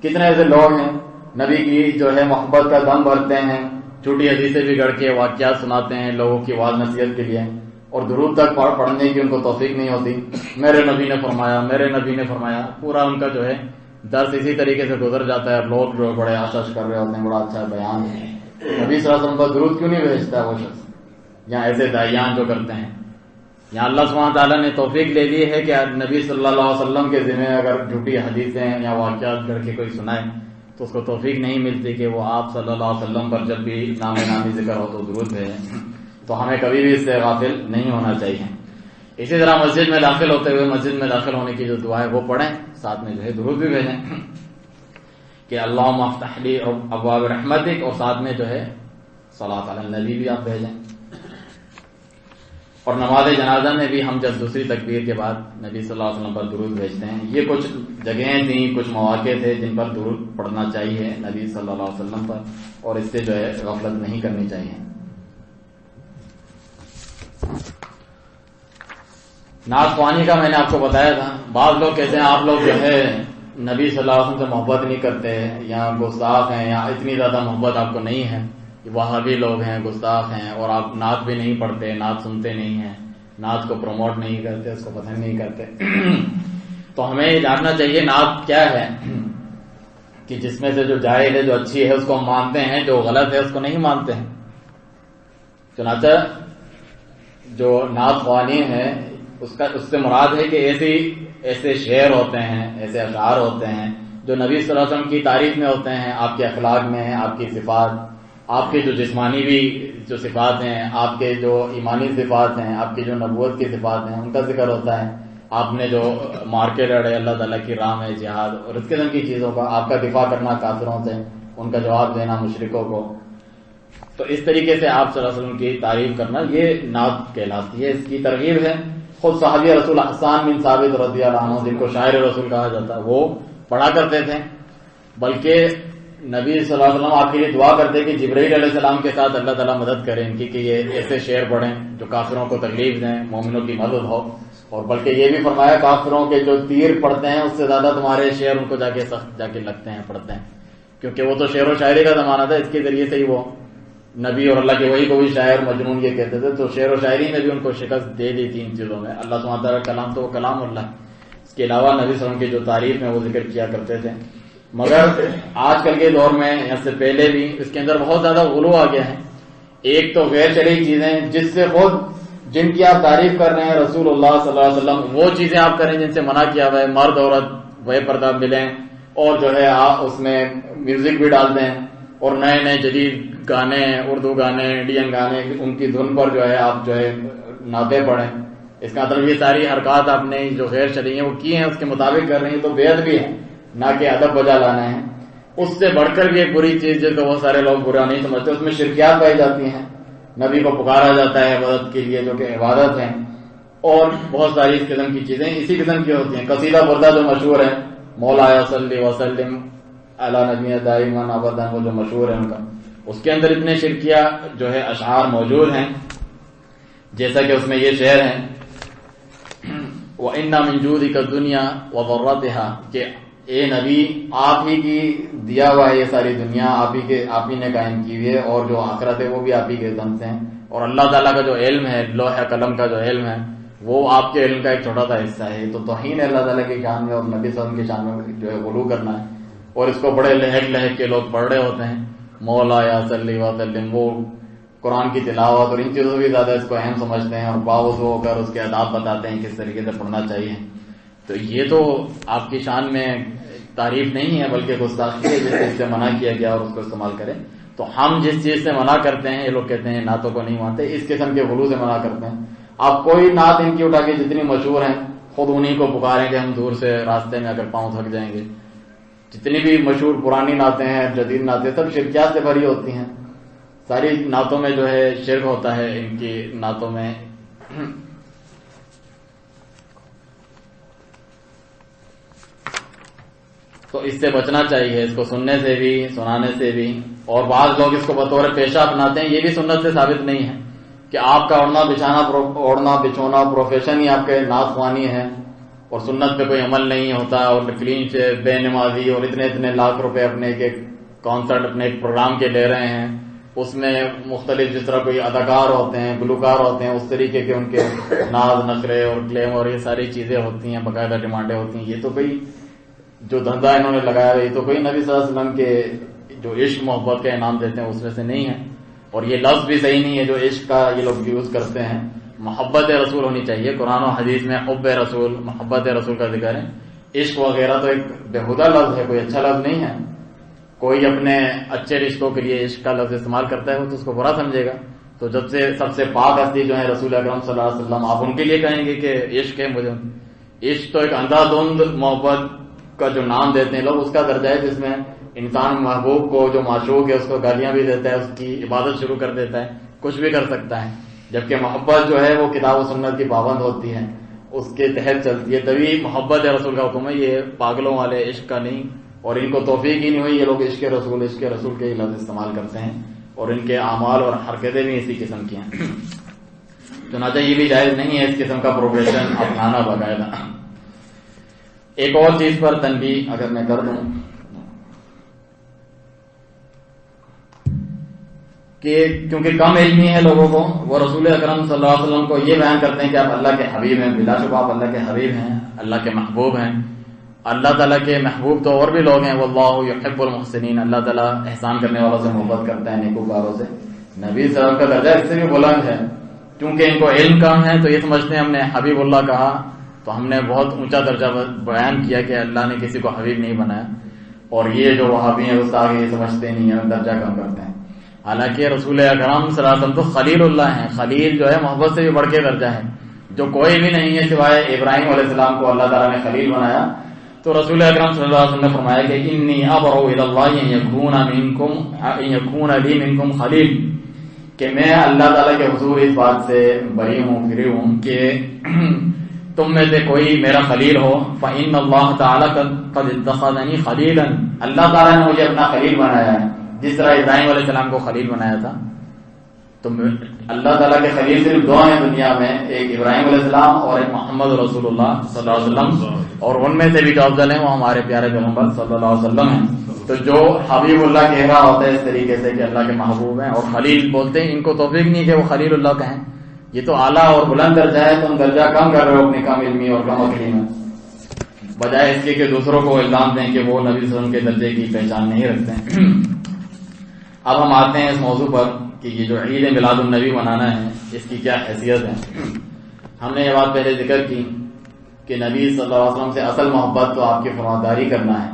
کتنے ایسے لوگ ہیں نبی کی جو ہے محبت کا دم بھرتے ہیں، جھوٹی حدیثیں بھی گڑھ کے واقعات سناتے ہیں لوگوں کی واعظ نصیحت کے لیے، اور درود تک پڑھنے کی ان کو توفیق نہیں ہوتی. میرے نبی نے فرمایا، میرے نبی نے فرمایا، پورا ان کا جو ہے درس اسی طریقے سے گزر جاتا ہے. اور لوگ جو بڑے آشش کر رہے ہوتے ہیں بڑا اچھا بیان ہے، نبی صلی اللہ علیہ وسلم پر درود کیوں نہیں بھیجتا ہے وہ شخص؟ یہاں ایسے داعیان جو کرتے ہیں، یہاں اللہ سبحانہ تعالیٰ نے توفیق دے دی ہے کہ نبی صلی اللہ علیہ وسلم کے ذمہ اگر جھوٹی حدیثیں یا واقعات کر کے کوئی سنائے تو اس کو توفیق نہیں ملتی کہ وہ آپ صلی اللہ علیہ وسلم پر جب بھی نام نامی ذکر ہو تو درود بھیجیں. تو ہمیں کبھی بھی اس سے غافل نہیں ہونا چاہیے. اسی طرح مسجد میں داخل ہوتے ہوئے مسجد میں داخل ہونے کی جو دعا ہے وہ پڑھیں، ساتھ میں جو ہے درود بھی بھیجیں کہ اللہم افتح لی ابواب رحمتک، اور ساتھ میں جو ہے صلاۃ علی النبی بھی آپ بھیجیں. اور نماز جنازہ میں بھی ہم جب دوسری تکبیر کے بعد نبی صلی اللہ علیہ وسلم پر درود بھیجتے ہیں. یہ کچھ جگہیں تھیں، کچھ مواقع تھے جن پر درود پڑھنا چاہیے نبی صلی اللہ علیہ وسلم پر، اور اس سے جو ہے غفلت نہیں کرنی چاہیے. نعت خوانی کا میں نے آپ کو بتایا تھا. بعض لوگ کہتے ہیں آپ لوگ جو ہے نبی صلی اللہ علیہ وسلم سے محبت نہیں کرتے، یا گستاخ ہیں، یا اتنی زیادہ محبت آپ کو نہیں ہے، وہابی لوگ ہیں، گستاخ ہیں، اور آپ نعت بھی نہیں پڑھتے، نعت سنتے نہیں ہیں، نعت کو پروموٹ نہیں کرتے، اس کو پسند نہیں کرتے. تو ہمیں یہ جاننا چاہیے نعت کیا ہے، کہ جس میں سے جو جائز ہے، جو اچھی ہے اس کو ہم مانتے ہیں، جو غلط ہے اس کو نہیں مانتے ہیں. چنانچہ جو نعت خوانی ہے اس سے مراد ہے کہ ایسے شعر ہوتے ہیں، ایسے اشعار ہوتے ہیں جو نبی صلی اللہ علیہ وسلم کی تعریف میں ہوتے ہیں، آپ کے اخلاق میں ہیں، آپ کی صفات، آپ کے جو جسمانی بھی جو صفات ہیں، آپ کے جو ایمانی صفات ہیں، آپ کی جو نبوت کی صفات ہیں ان کا ذکر ہوتا ہے. آپ نے جو مارکے لڑے اللہ تعالیٰ کی راہ میں جہاد اور اس قسم کی چیزوں کا، آپ کا دفاع کرنا کافروں سے، ان کا جواب دینا مشرکوں کو. تو اس طریقے سے آپ صلی اللہ علیہ وسلم کی تعریف کرنا یہ نعت کہلاتی ہے. اس کی ترغیب ہے خود صحابی رسول حسان بن ثابت رضی اللہ عنہ، جن کو شاعر رسول کہا جاتا ہے، وہ پڑھا کرتے تھے. بلکہ نبی صلی اللہ علیہ وسلم آپ کے لیے دعا کرتے کہ جبرائیل علیہ السلام کے ساتھ اللہ تعالیٰ مدد کریں ان کی، کہ یہ ایسے شعر پڑھیں جو کافروں کو تکلیف دیں، مومنوں کی مدد ہو. اور بلکہ یہ بھی فرمایا کافروں کے جو تیر پڑتے ہیں اس سے زیادہ تمہارے شعر ان کو جا کے لگتے ہیں، پڑھتے ہیں، کیونکہ وہ تو شعر و شاعری کا زمانہ تھا. اس کے ذریعے سے ہی وہ نبی اور اللہ کے وہی کو بھی شاعر مجنون یہ کہتے تھے. تو شعر و شاعری میں بھی ان کو شکست دے دی تھی ان چیزوں میں. اللہ سبحانہ تعالیٰ کلام تو وہ کلام اللہ، اس کے علاوہ نبی صلی اللہ علیہ وسلم کی جو تعریف میں وہ ذکر کیا کرتے تھے. مگر آج کل کے دور میں یا سے پہلے بھی اس کے اندر بہت زیادہ غلو آ گیا ہے. ایک تو غیر شرعی چیزیں جس سے خود جن کی آپ تعریف کر رہے ہیں رسول اللہ صلی اللہ علیہ وسلم، وہ چیزیں آپ کریں جن سے منع کیا ہوا ہے. مرد عورت وہ پردہ ملیں، اور جو ہے آپ اس میں میوزک بھی ڈال دیں، اور نئے نئے جدید گانے، اردو گانے، انڈین گانے، ان کی دھن پر جو ہے آپ جو ہے نعتیں پڑھیں. اس کا مطلب یہ ساری حرکات آپ نے جو غیر شرعی ہیں وہ کی ہیں، اس کے مطابق کر رہی ہیں، تو بیعت بھی ہے، نہ کہ ادب بجا لانا ہے. اس سے بڑھ کر بھی ایک بری چیز جس کو بہت سارے لوگ برا نہیں سمجھتے، اس میں شرکیات پائی جاتی ہیں. نبی کو پکارا جاتا ہے عبادت کے لیے جو کہ عبادت ہے، اور بہت ساری اس قسم کی چیزیں اسی قسم کی ہوتی ہیں. قصیدہ بردہ جو مشہور ہے، مولا صلی وسلم علی نبی دائما ابدا، وہ جو مشہور ہے ان کا، اس کے اندر اتنے شرکیہ جو ہے اشعار موجود ہیں. جیسا کہ اس میں یہ شعر ہے وَإِنَّ مِن جُودِكَ الدُّنْيَا وَضَرَّتِهَا، کہ اے نبی آپ ہی کی دیا ہوا ہے یہ ساری دنیا، آپ ہی نے قائم کی ہوئی ہے، اور جو آخرت ہے وہ بھی آپ ہی کے دم سے ہیں. اور اللہ تعالیٰ کا جو علم ہے، لوح قلم کا جو علم ہے، وہ آپ کے علم کا ایک چھوٹا سا حصہ ہے. تو توہین ہے اللہ تعالیٰ کی شان میں، اور نبی صلی اللہ علیہ وسلم کی شان میں جو ہے غلو کرنا ہے. اور اس کو بڑے لہک کے لوگ پڑھ رہے ہوتے ہیں، مولا یا صلی وسلم، وہ قرآن کی تلاوت اور ان چیزوں سے بھی زیادہ اس کو اہم سمجھتے ہیں، اور باوضو ہو کر اس کے آداب بتاتے ہیں کس طریقے سے پڑھنا چاہیے. تو یہ تو آپ کی شان میں تعریف نہیں ہے بلکہ گستاخی ہے، جس چیز سے منع کیا گیا اور اس کو استعمال کریں. تو ہم جس چیز سے منع کرتے ہیں، یہ لوگ کہتے ہیں نعتوں کو نہیں مانتے، اس قسم کے غلو سے منع کرتے ہیں. آپ کوئی نعت ان کی اٹھا کے جتنی مشہور ہیں خود انہی کو پکاریں گے، ہم دور سے راستے میں اگر پاؤں تھک جائیں گے. جتنی بھی مشہور پرانی نعتیں ہیں، جدید نعتیں، سب شرکیات سے بھری ہوتی ہیں. ساری نعتوں میں جو ہے شرک ہوتا ہے ان کی نعتوں میں. تو اس سے بچنا چاہیے، اس کو سننے سے بھی سنانے سے بھی. اور بعض لوگ اس کو بطور پیشہ اپناتے ہیں، یہ بھی سنت سے ثابت نہیں ہے کہ آپ کا اوڑھنا بچھونا پروفیشن ہی آپ کے نعت خوانی ہے اور سنت پہ کوئی عمل نہیں ہوتا اور کلین سے بے نمازی اور اتنے لاکھ روپے اپنے ایک کانسرٹ اپنے ایک پروگرام کے لے رہے ہیں، اس میں مختلف جس طرح کوئی اداکار ہوتے ہیں گلوکار ہوتے ہیں اس طریقے کے ان کے ناز نخرے اور کلیم اور یہ ساری چیزیں ہوتی ہیں، باقاعدہ ڈیمانڈیں ہوتی ہیں. یہ تو کوئی جو دھندا انہوں نے لگایا ہے، یہ تو کوئی نبی صلی اللہ علیہ وسلم کے جو عشق محبت کا انعام دیتے ہیں اس میں سے نہیں ہے. اور یہ لفظ بھی صحیح نہیں ہے جو عشق کا یہ لوگ یوز کرتے ہیں. محبت رسول ہونی چاہیے. قرآن و حدیث میں حب رسول، محبت رسول کا ذکر ہے. عشق وغیرہ تو ایک بےہودہ لفظ ہے، کوئی اچھا لفظ نہیں ہے. کوئی اپنے اچھے رشتوں کے لیے عشق کا لفظ استعمال کرتا ہے وہ تو اس کو برا سمجھے گا. تو جب سے سب سے پاک ہستی جو ہے رسول اکرم صلی اللہ علیہ وسلم، آپ ان کے لیے کہیں گے کہ عشق ہے مجھے. عشق تو ایک اندھا دھند محبت کا جو نام دیتے ہیں لوگ، اس کا درجہ ہے جس میں انسان محبوب کو جو معشوق ہے اس کو گالیاں بھی دیتا ہے، اس کی عبادت شروع کر دیتا ہے، کچھ بھی کر سکتا ہے. جبکہ محبت جو ہے وہ کتاب و سنت کی پابند ہوتی ہے، اس کے تحت چلتی ہے. تبھی محبت رسول کا حکم ہے. یہ پاگلوں والے عشق کا نہیں، اور ان کو توفیق ہی نہیں ہوئی. یہ لوگ عشق رسول کے لفظ استعمال کرتے ہیں اور ان کے اعمال اور حرکتیں بھی اسی قسم کی ہیں. چنانچہ یہ بھی جائز نہیں ہے اس قسم کا پروفیشن اپنانا باقاعدہ. ایک اور چیز پر تنبیہ اگر میں کر دوں کہ کیونکہ کم علمی ہے لوگوں کو، وہ رسول اکرم صلی اللہ علیہ وسلم کو یہ بیان کرتے ہیں کہ آپ اللہ کے حبیب ہیں. بلا شبہ آپ اللہ کے حبیب ہیں، اللہ کے محبوب ہیں. اللہ تعالیٰ کے محبوب تو اور بھی لوگ ہیں. واللہ یحب المحسنین، اللہ تعالیٰ احسان کرنے والوں سے محبت کرتا ہے، نیکوکاروں سے. نبی صلی اللہ علیہ وسلم کا درجہ اس سے بھی بلند ہے. کیونکہ ان کو علم کم ہے تو یہ سمجھتے ہیں ہم نے حبیب اللہ کہا تو ہم نے بہت اونچا درجہ بیان کیا کہ اللہ نے کسی کو حبیب نہیں بنایا. اور یہ جو وہابی ہیں اس آگے یہ سمجھتے نہیں ہیں، درجہ کم کرتے ہیں. حالانکہ رسول اکرم صلی اللہ علیہ وسلم تو خلیل اللہ ہیں. خلیل جو ہے محبت سے بھی بڑھ کے درجہ ہے. جو کوئی بھی نہیں ہے سوائے ابراہیم علیہ السلام کو اللہ تعالیٰ نے خلیل بنایا. تو رسول اکرم صلی اللہ علیہ وسلم نے فرمایا کہ انی ابرؤ الی اللہ ان یکون لی منکم خلیل، کہ میں اللہ تعالیٰ کے حضور اس بات سے بری ہوں فری ہوں کہ تم میں سے کوئی میرا خلیل ہو. فإن اللہ تعالیٰ قد اتخذنی خلیلا، اللہ تعالیٰ نے مجھے اپنا خلیل بنایا ہے جس طرح ابراہیم علیہ السلام کو خلیل بنایا تھا. تو اللہ تعالیٰ کے خلیل صرف دو ہیں دنیا میں، ایک ابراہیم علیہ السلام اور ایک محمد رسول اللہ صلی اللہ علیہ وسلم. اور ان میں سے بھی جو افضل ہیں وہ ہمارے پیارے پیغمبر صلی اللہ علیہ وسلم ہیں. تو جو حبیب اللہ کہہ رہا ہوتا ہے اس طریقے سے کہ اللہ کے محبوب ہیں، اور خلیل بولتے ہیں، ان کو توفیق نہیں کہ وہ خلیل اللہ کہیں. یہ تو اعلیٰ اور بلند درجہ ہے. تم درجہ کم کر رہے ہو اپنی کم علمی اور کم عقلی میں، بجائے اس کے کہ دوسروں کو الزام دیں کہ وہ نبی صلی اللہ علیہ وسلم کے درجے کی پہچان نہیں رکھتے ہیں. اب ہم آتے ہیں اس موضوع پر کہ یہ جو عید میلاد النبی منانا ہے اس کی کیا حیثیت ہے. ہم نے یہ بات پہلے ذکر کی کہ نبی صلی اللہ علیہ وسلم سے اصل محبت تو آپ کی فرمانداری کرنا ہے.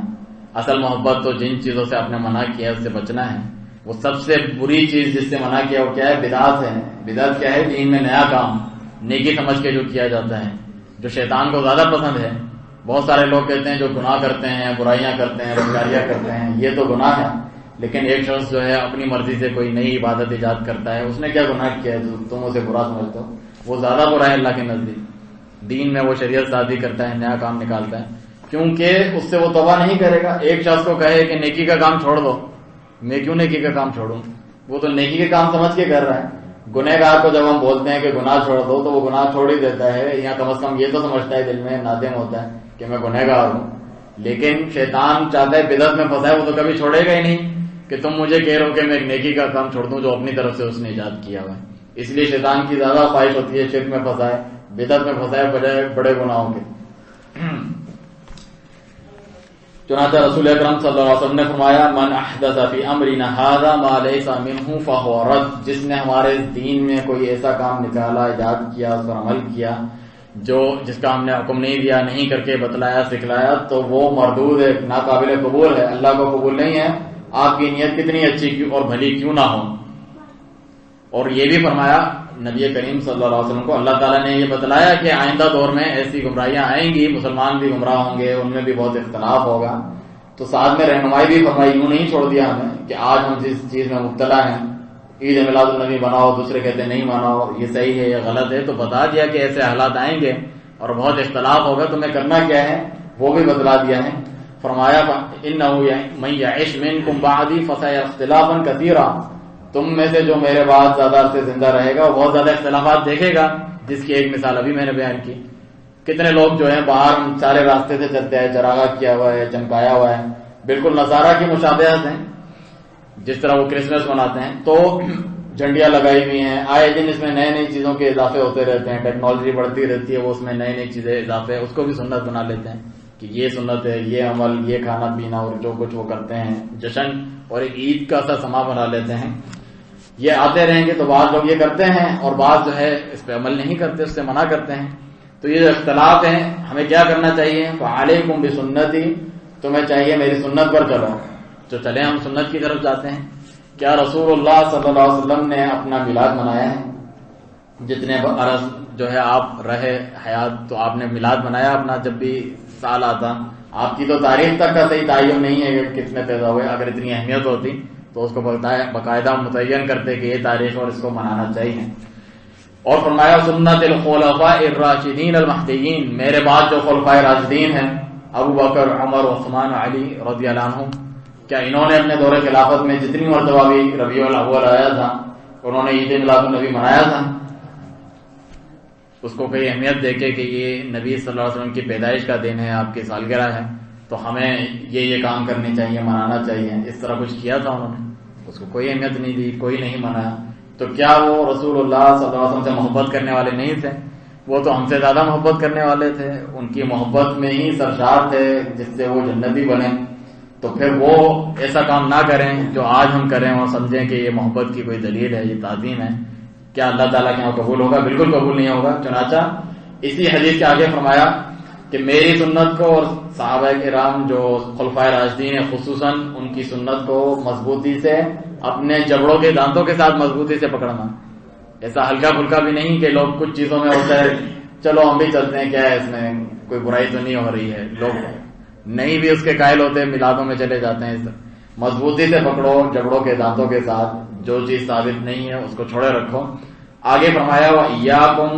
اصل محبت تو جن چیزوں سے آپ نے منع کیا ہے اس سے بچنا ہے. وہ سب سے بری چیز جس سے منع کیا وہ کیا ہے؟ بدعت ہے. بدعت کیا ہے؟ دین میں نیا کام نیکی سمجھ کے جو کیا جاتا ہے، جو شیطان کو زیادہ پسند ہے. بہت سارے لوگ کہتے ہیں جو گناہ کرتے ہیں، برائیاں کرتے ہیں، بدکاریاں کرتے ہیں، یہ تو گناہ ہے. لیکن ایک شخص جو ہے اپنی مرضی سے کوئی نئی عبادت ایجاد کرتا ہے، اس نے کیا گناہ کیا ہے جو تم اسے برا سمجھتے ہو؟ وہ زیادہ برا ہے اللہ کے نزدیک. دین میں وہ شریعت سازی کرتا ہے، نیا کام نکالتا ہے، کیونکہ اس سے وہ توبہ نہیں کرے گا. ایک شخص کو کہے کہ نیکی کا کام چھوڑ دو، میں کیوں نیکی کا کام چھوڑوں؟ وہ تو نیکی کے کام سمجھ کے کر رہا ہے. گنہگار کو جب ہم بولتے ہیں کہ گناہ چھوڑ دو تو وہ گناہ چھوڑ ہی دیتا ہے، یا کم از کم یہ تو سمجھتا ہے، دل میں نادم ہوتا ہے کہ میں گنہگار ہوں. لیکن شیطان چاہتا ہے بدعت میں پھنسائے، وہ تو کبھی چھوڑے گا ہی نہیں کہ تم مجھے کہہ رہے ہو کہ میں ایک نیکی کا کام چھوڑ دوں جو اپنی طرف سے اس نے ایجاد کیا ہوا ہے. اس لیے شیطان کی زیادہ خواہش ہوتی ہے شرک میں پھنسائے، بدعت میں پھنسائے، بجائے بڑے گناہوں کے. چنانچہ رسول اکرم صلی اللہ علیہ وسلم نے فرمایا من احدث فی امرنا ھذا ما لیس منہ فہو رد، جس نے ہمارے دین میں کوئی ایسا کام نکالا، ایجاد کیا، اس پر عمل کیا جس کا ہم نے حکم نہیں دیا، نہیں کر کے بتلایا سکھلایا، تو وہ مردود ہے، ناقابل قبول ہے، اللہ کو قبول نہیں ہے. آپ کی نیت کتنی اچھی اور بھلی کیوں نہ ہو. اور یہ بھی فرمایا نبی کریم صلی اللہ علیہ وسلم کو اللہ تعالیٰ نے یہ بتلایا کہ آئندہ دور میں ایسی گمراہیاں آئیں گی، مسلمان بھی گمراہ ہوں گے، ان میں بھی بہت اختلاف ہوگا. تو ساتھ میں رہنمائی بھی فرمائی، یوں نہیں چھوڑ دیا ہمیں کہ آج ہم جس چیز میں مبتلا ہیں، عید میلاد النبی مناؤ، دوسرے کہتے ہیں نہیں مناؤ، یہ صحیح ہے یا غلط ہے. تو بتا دیا کہ ایسے حالات آئیں گے اور بہت اختلاف ہوگا، تمہیں کرنا کیا ہے وہ بھی بتلا دیا ہے. فرمایا انہ من یعش منکم بعدی فسیری اختلافا کثیرا، تم میں سے جو میرے بعد زیادہ عرصے زندہ رہے گا وہ بہت زیادہ اختلافات دیکھے گا، جس کی ایک مثال ابھی میں نے بیان کی. کتنے لوگ جو ہیں باہر سارے راستے سے چلتے ہیں، چراغا کیا ہوا ہے، چمکایا ہوا ہے، بالکل نصارہ کی مشابہت ہیں، جس طرح وہ کرسمس مناتے ہیں. تو جھنڈیاں لگائی ہوئی ہیں، آئے دن اس میں نئے نئی چیزوں کے اضافے ہوتے رہتے ہیں، ٹیکنالوجی بڑھتی رہتی ہے، وہ اس میں نئی نئی چیزیں اضافے، اس کو بھی سنت بنا لیتے ہیں کہ یہ سنت ہے، یہ عمل، یہ کھانا پینا اور جو کچھ وہ کرتے ہیں، جشن اور ایک عید کا سا سما بنا لیتے ہیں. یہ آتے رہیں گے تو بعض لوگ یہ کرتے ہیں اور بعض جو ہے اس پہ عمل نہیں کرتے، اس سے منع کرتے ہیں. تو یہ جو اختلاف ہیں، ہمیں کیا کرنا چاہیے؟ فعلیکم بسنتی، تمہیں چاہیے میری سنت پر چلو. جو چلیں ہم سنت کی طرف جاتے ہیں. کیا رسول اللہ صلی اللہ علیہ وسلم نے اپنا میلاد منایا ہے؟ جتنے عرص جو ہے آپ رہے حیات تو آپ نے میلاد منایا اپنا؟ جب بھی سال آتا، آپ کی تو تاریخ تک کا صحیح تعین نہیں ہے کہ کتنے پیدا ہوئے. اگر اتنی اہمیت ہوتی تو اس کو باقاعدہ متعین کرتے کہ یہ تاریخ اور اس کو منانا چاہیے. اور فرمایا سنت الخلفاء الراشدین المہدیین، میرے بعد جو خلفاء راشدین ہیں ابو بکر، عمر، عثمان، علی رضی اللہ عنہم، کیا انہوں نے اپنے دور خلافت میں جتنی مرتبہ بھی ربیع الاول آیا تھا انہوں نے عید میلاد النبی منایا تھا؟ اس کو کوئی اہمیت دے کے کہ یہ نبی صلی اللہ علیہ وسلم کی پیدائش کا دن ہے، آپ کی سالگرہ ہے، تو ہمیں یہ کام کرنے چاہیے، منانا چاہیے، اس طرح کچھ کیا تھا انہوں نے؟ اس کو کوئی اہمیت نہیں دی، کوئی نہیں منایا. تو کیا وہ رسول اللہ صلی اللہ علیہ وسلم سے محبت کرنے والے نہیں تھے؟ وہ تو ہم سے زیادہ محبت کرنے والے تھے، ان کی محبت میں ہی سرشار تھے جس سے وہ جنتی بنے. تو پھر وہ ایسا کام نہ کریں جو آج ہم کریں اور سمجھیں کہ یہ محبت کی کوئی دلیل ہے، یہ تعظیم ہے. کیا اللہ تعالیٰ کے یہاں قبول ہوگا؟ بالکل قبول نہیں ہوگا. چنانچہ اسی حدیث کے آگے فرمایا کہ میری سنت کو اور صحابہ کرام جو خلفائے راشدین ہیں خصوصاً ان کی سنت کو مضبوطی سے اپنے جبڑوں کے دانتوں کے ساتھ مضبوطی سے پکڑنا. ایسا ہلکا پھلکا بھی نہیں کہ لوگ کچھ چیزوں میں ہوتا ہے چلو ہم بھی چلتے ہیں، کیا ہے اس میں کوئی برائی تو نہیں ہو رہی ہے، لوگ نہیں بھی اس کے قائل ہوتے ہیں، میلادوں میں چلے جاتے ہیں. مضبوطی سے پکڑو جبڑوں کے دانتوں کے ساتھ، جو چیز ثابت نہیں ہے اس کو چھوڑے رکھو. آگے فرمایا وَإِيَّاكُمْ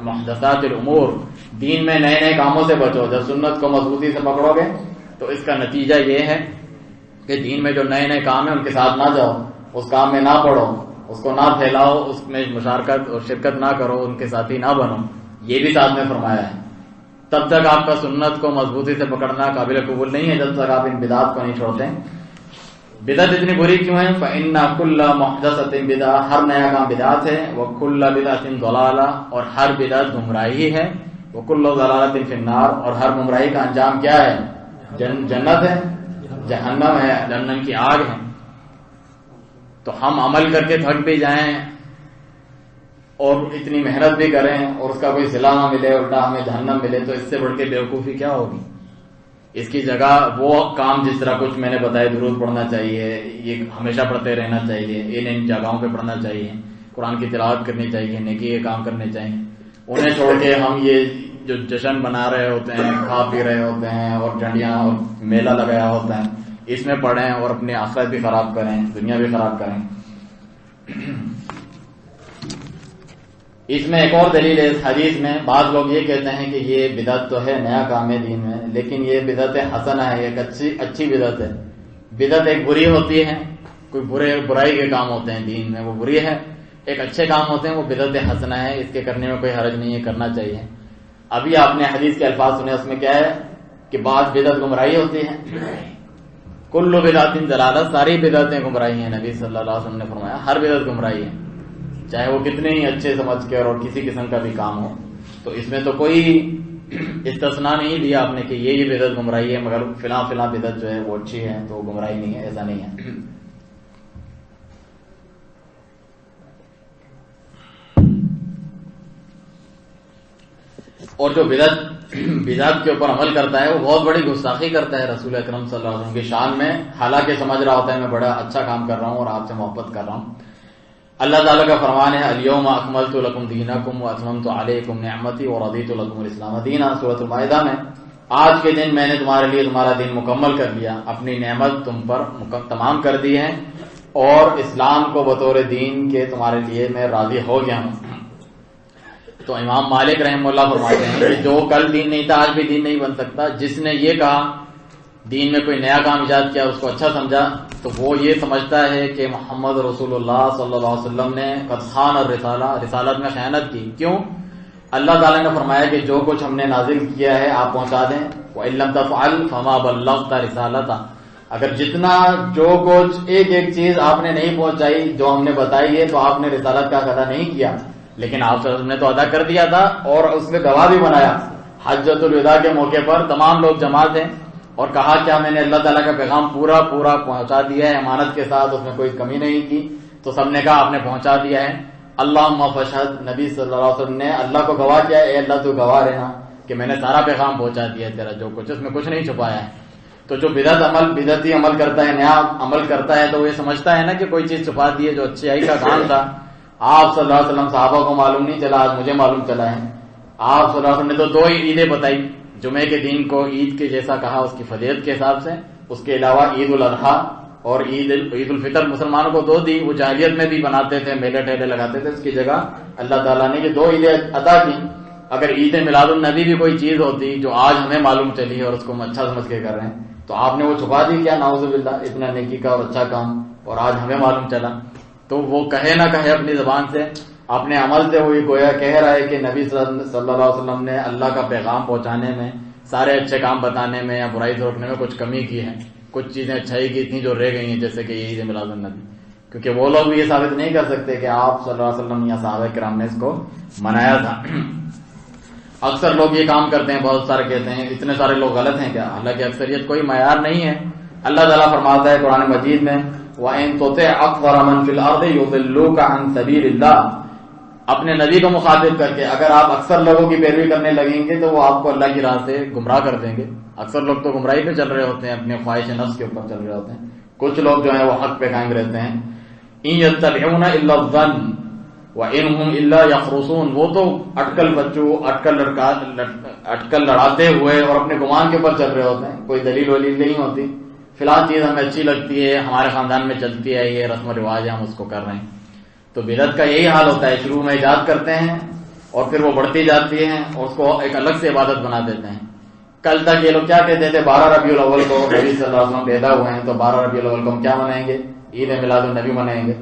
مُحْدَثَاتِ الْأُمُورِ، دین میں نئے نئے کاموں سے بچو. جب سنت کو مضبوطی سے پکڑو گے تو اس کا نتیجہ یہ ہے کہ دین میں جو نئے نئے کام ہیں ان کے ساتھ نہ جاؤ، اس کام میں نہ پڑھو، اس کو نہ پھیلاؤ، اس میں مشارکت اور شرکت نہ کرو، ان کے ساتھی نہ بنو. یہ بھی ساتھ میں فرمایا ہے. تب تک آپ کا سنت کو مضبوطی سے پکڑنا قابل قبول نہیں ہے جب تک آپ ان بدعات کو نہیں چھوڑتے. بدعت اتنی بری کیوں ہے؟ فإن كل محدثة بدعة، ہر نیا کام بدعت ہے. وكل بدعة ضلالة، اور ہر بدعت گمراہی ہے. وكل ضلالة في النار، اور ہر گمراہی کا انجام کیا ہے؟ جنت ہے، جہنم ہے، جہنم کی آگ ہے. تو ہم عمل کر کے تھک بھی جائیں اور اتنی محنت بھی کریں اور اس کا کوئی صلہ نہ ملے، الٹا ہمیں جہنم ملے، تو اس سے بڑھ کے بیوقوفی کیا ہوگی؟ اس کی جگہ وہ کام جس طرح کچھ میں نے بتایا، درود پڑھنا چاہیے، یہ ہمیشہ پڑھتے رہنا چاہیے، ان جگہوں پہ پڑھنا چاہیے، قرآن کی تلاوت کرنی چاہیے، نیکی کے کام کرنے چاہیے. انہیں چھوڑ کے ہم یہ جو جشن بنا رہے ہوتے ہیں، کھا پی رہے ہوتے ہیں اور جھنڈیاں اور میلہ لگایا ہوتا ہے، اس میں پڑھیں اور اپنی آخرت بھی خراب کریں، دنیا بھی خراب کریں. اس میں ایک اور دلیل ہے اس حدیث میں. بعض لوگ یہ کہتے ہیں کہ یہ بدعت تو ہے، نیا کام ہے دین میں، لیکن یہ بدعت حسنہ ہے، ایک اچھی بدعت ہے. بدعت ایک بری ہوتی ہے، کوئی برائی کے کام ہوتے ہیں دین میں وہ بری ہے، ایک اچھے کام ہوتے ہیں وہ بدعت حسنہ ہے. اس کے کرنے میں کوئی حرج نہیں ہے، کرنا چاہیے. ابھی آپ نے حدیث کے الفاظ سنے، اس میں کیا ہے کہ بعض بدعت گمراہی ہوتی ہے. کل بدعت ضلالت، ساری بدعتیں گمراہی ہیں. نبی صلی اللہ علیہ وسلم نے فرمایا ہر بدعت گمراہی ہے، چاہے وہ کتنے ہی اچھے سمجھ کے اور کسی قسم کا بھی کام ہو. تو اس میں تو کوئی استثناء نہیں دیا آپ نے کہ یہ بدعت گمراہی ہے مگر فلاں بدعت جو ہے وہ اچھی ہے تو گمراہی نہیں ہے، ایسا نہیں ہے. اور جو بدعت کے اوپر عمل کرتا ہے وہ بہت بڑی گستاخی کرتا ہے رسول اکرم صلی اللہ علیہ وسلم کی شان میں، حالانکہ سمجھ رہا ہوتا ہے میں بڑا اچھا کام کر رہا ہوں اور آپ سے محبت کر رہا ہوں. اللہ تعالیٰ کا فرمان ہے الیوم اکملت لکم دینکم واتممت علیکم نعمتی ورضیت لکم الاسلام دینا. سورۃ المائدہ میں آج کے دن میں نے تمہارے لیے تمہارا دین مکمل کر لیا، اپنی نعمت تم پر تمام کر دی ہے اور اسلام کو بطور دین کے تمہارے لیے میں راضی ہو گیا ہوں. تو امام مالک رحمہ اللہ فرماتے ہیں کہ جو کل دین نہیں تھا آج بھی دین نہیں بن سکتا. جس نے یہ کہا دین میں کوئی نیا کام ایجاد کیا، اس کو اچھا سمجھا، تو وہ یہ سمجھتا ہے کہ محمد رسول اللہ صلی اللہ علیہ وسلم نے قد خان الرسالہ، رسالت میں خیانت کی۔ کیوں؟ اللہ تعالیٰ نے فرمایا کہ جو کچھ ہم نے نازل کیا ہے آپ پہنچا دیں، وَإِن لَّمْ تَفْعَلْ فَمَا بَلَّغْتَ رِسَالَتَهُ، اگر جتنا جو کچھ ایک ایک چیز آپ نے نہیں پہنچائی جو ہم نے بتائی ہے تو آپ نے رسالت کا ادا نہیں کیا، لیکن آپ صلی اللہ علیہ وسلم نے تو ادا کر دیا تھا اور اس میں گواہ بھی بنایا۔ حجۃ الوداع کے موقع پر تمام لوگ جمع تھے اور کہا کیا میں نے اللہ تعالیٰ کا پیغام پورا پہنچا دیا ہے امانت کے ساتھ، اس میں کوئی کمی نہیں کی؟ تو سب نے کہا آپ نے پہنچا دیا ہے۔ اللہم فشہد، نبی صلی اللہ علیہ وسلم نے اللہ کو گواہ کیا، اے اللہ تو گواہ رہنا کہ میں نے سارا پیغام پہنچا دیا ہے تیرا، جو کچھ اس میں کچھ نہیں چھپایا ہے۔ تو جو بدعتی عمل کرتا ہے، نیا عمل کرتا ہے، تو وہ یہ سمجھتا ہے نا کہ کوئی چیز چھپا دی ہے، جو اچھائی کا کام تھا آپ صلی اللہ علیہ وسلم صحابہ کو معلوم نہیں چلا، آج مجھے معلوم چلا ہے۔ آپ صلی اللہ علیہ وسلم نے تو 2 عیدیں بتائی، جمعے کے دن کو عید کے جیسا کہا اس کی فضیلت کے حساب سے، اس کے علاوہ عید الاضحیٰ اور عید الفطر مسلمانوں کو 2 دی، وہ جاہلیت میں بھی بناتے تھے، میلے ٹھیلے لگاتے تھے، اس کی جگہ اللہ تعالیٰ نے یہ 2 عیدیں ادا کی۔ اگر عید میلاد النبی بھی کوئی چیز ہوتی جو آج ہمیں معلوم چلی اور اس کو ہم اچھا سمجھ کے کر رہے ہیں، تو آپ نے وہ چھپا دی کیا؟ نعوذ باللہ، اتنا نیکی کا اور اچھا کام، اور آج ہمیں معلوم چلا۔ تو وہ کہے نہ کہے اپنی زبان سے، اپنے عمل سے وہ یہ گویا کہہ رہا ہے کہ نبی صلی اللہ علیہ وسلم نے اللہ کا پیغام پہنچانے میں، سارے اچھے کام بتانے میں یا برائی سے روکنے میں کچھ کمی کی ہے، کچھ چیزیں اچھائی کی تھیں جو رہ گئی ہیں، جیسے کہ عید میلاد النبی، کیونکہ وہ لوگ بھی یہ ثابت نہیں کر سکتے کہ آپ صلی اللہ علیہ وسلم یا صحابہ کرام نے اس کو منایا تھا۔ اکثر لوگ یہ کام کرتے ہیں، بہت سارے کہتے ہیں اتنے سارے لوگ غلط ہیں کیا؟ حالانکہ اکثریت کوئی معیار نہیں ہے۔ اللہ تعالیٰ فرماتا ہے قرآن مجید میں وَإِن تُطِعْ أَكْثَرَ مَن فِي الْأَرْضِ يُضِلُّوكَ عَن سَبِيلِ اللَّهِ، اپنے نبی کو مخاطب کر کے اگر آپ اکثر لوگوں کی پیروی کرنے لگیں گے تو وہ آپ کو اللہ کی راہ سے گمراہ کر دیں گے۔ اکثر لوگ تو گمراہی پہ چل رہے ہوتے ہیں، اپنے خواہش نفس کے اوپر چل رہے ہوتے ہیں، کچھ لوگ جو ہیں وہ حق پہ قائم رہتے ہیں۔ إِن يَتَّبِعُونَ إِلَّا الظَّنَّ وَإِنْ هُمْ إِلَّا يَخْرُصُونَ، وہ تو اٹکل لڑاتے ہوئے اور اپنے گمان کے اوپر چل رہے ہوتے ہیں، کوئی دلیل ولیل نہیں ہوتی، فی الحال چیز ہمیں اچھی لگتی ہے، ہمارے خاندان میں چلتی ہے، یہ رسم و رواج ہے، ہم اس کو کر رہے ہیں۔ تو بدعت کا یہی حال ہوتا ہے، شروع میں ایجاد کرتے ہیں اور پھر وہ بڑھتی جاتی ہے اور اس کو ایک الگ سے عبادت بنا دیتے ہیں۔ کل تک یہ لوگ کیا کہتے تھے، 12 ربیع الاول کو نبی صلی اللہ علیہ وسلم پیدا ہوئے ہیں، تو 12 ربیع الاول کو ہم کیا منائیں گے؟ عید میلاد النبی منائیں گے۔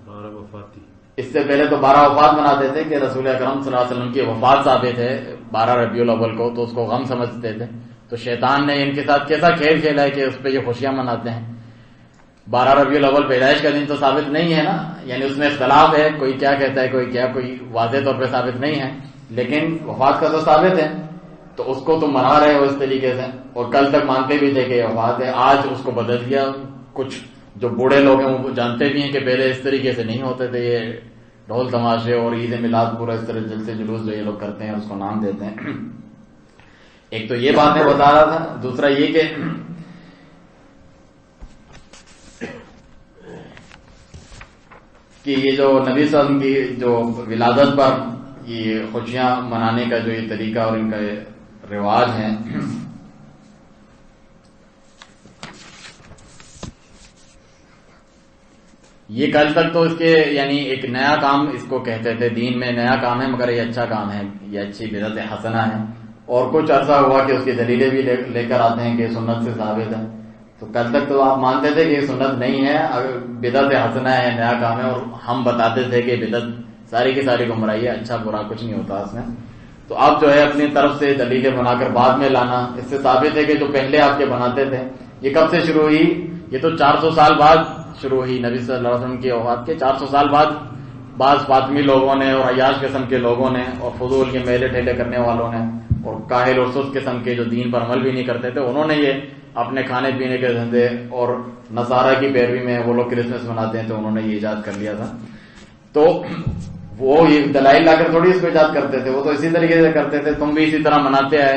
12 وفاتی، اس سے پہلے تو 12 وفات مناتے تھے کہ رسول اکرم صلی اللہ علیہ وسلم کی وفات ثابت ہے 12 ربیع الاول کو، تو اس کو غم سمجھتے تھے۔ تو شیطان نے ان کے ساتھ کیسا کھیل کھیلا ہے کہ اس پہ یہ خوشیاں مناتے ہیں۔ 12 ربیع الاول پیدائش کا دن تو ثابت نہیں ہے نا، یعنی اس میں اختلاف ہے، کوئی کیا کہتا ہے، کوئی کیا، کوئی واضح طور پہ ثابت نہیں ہے، لیکن وفات کا تو ثابت ہے، تو اس کو تم منا رہے ہو اس طریقے سے، اور کل تک مانتے بھی تھے کہ یہ وفات ہے، آج اس کو بدل دیا۔ کچھ جو بوڑھے لوگ ہیں وہ جانتے بھی ہیں کہ پہلے اس طریقے سے نہیں ہوتے تھے، یہ ڈھول تماشے اور عید میلاد پورا اس طرح جلسے جلوس جو یہ لوگ کرتے ہیں اس کو نام دیتے ہیں۔ ایک تو یہ بات میں بتا رہا تھا، دوسرا یہ کہ یہ جو نبی صلی اللہ علیہ وسلم کی جو ولادت پر یہ خوشیاں منانے کا جو یہ طریقہ اور ان کا یہ رواج ہے، یہ کل تک تو اس کے یعنی ایک نیا کام اس کو کہتے تھے، دین میں نیا کام ہے مگر یہ اچھا کام ہے، یہ اچھی بدعت حسنہ ہے، اور کچھ عرصہ ہوا کہ اس کی دلیلیں بھی لے کر آتے ہیں کہ سنت سے ثابت ہے۔ تو کل تک تو آپ مانتے تھے کہ یہ سنت نہیں ہے، بدعت حسنہ ہے، نیا کام ہے، اور ہم بتاتے تھے کہ بدعت ساری کی ساری گمراہی ہے، اچھا برا کچھ نہیں ہوتا اس میں۔ تو اب جو ہے اپنی طرف سے دلیلیں بنا کر بعد میں لانا، اس سے ثابت ہے کہ جو پہلے آپ کے بناتے تھے یہ کب سے شروع ہوئی؟ یہ تو 400 سال بعد شروع ہوئی، نبی صلی اللہ علیہ وسلم کی وفات کے 400 سال بعد بعض فاطمی لوگوں نے اور عیاش قسم کے لوگوں نے اور فضول کے میلے ٹھیلے کرنے والوں نے اور کاہل اور سست قسم کے جو دین پر عمل بھی نہیں کرتے تھے، انہوں نے یہ اپنے کھانے پینے کے دھندے اور نصارہ کی پیروی میں وہ لوگ کرسمس مناتے ہیں تو انہوں نے یہ ایجاد کر لیا تھا۔ تو وہ یہ دلائل لا کر تھوڑی اس کو ایجاد کرتے تھے، وہ تو اسی طریقے سے کرتے تھے، تم بھی اسی طرح مناتے آئے،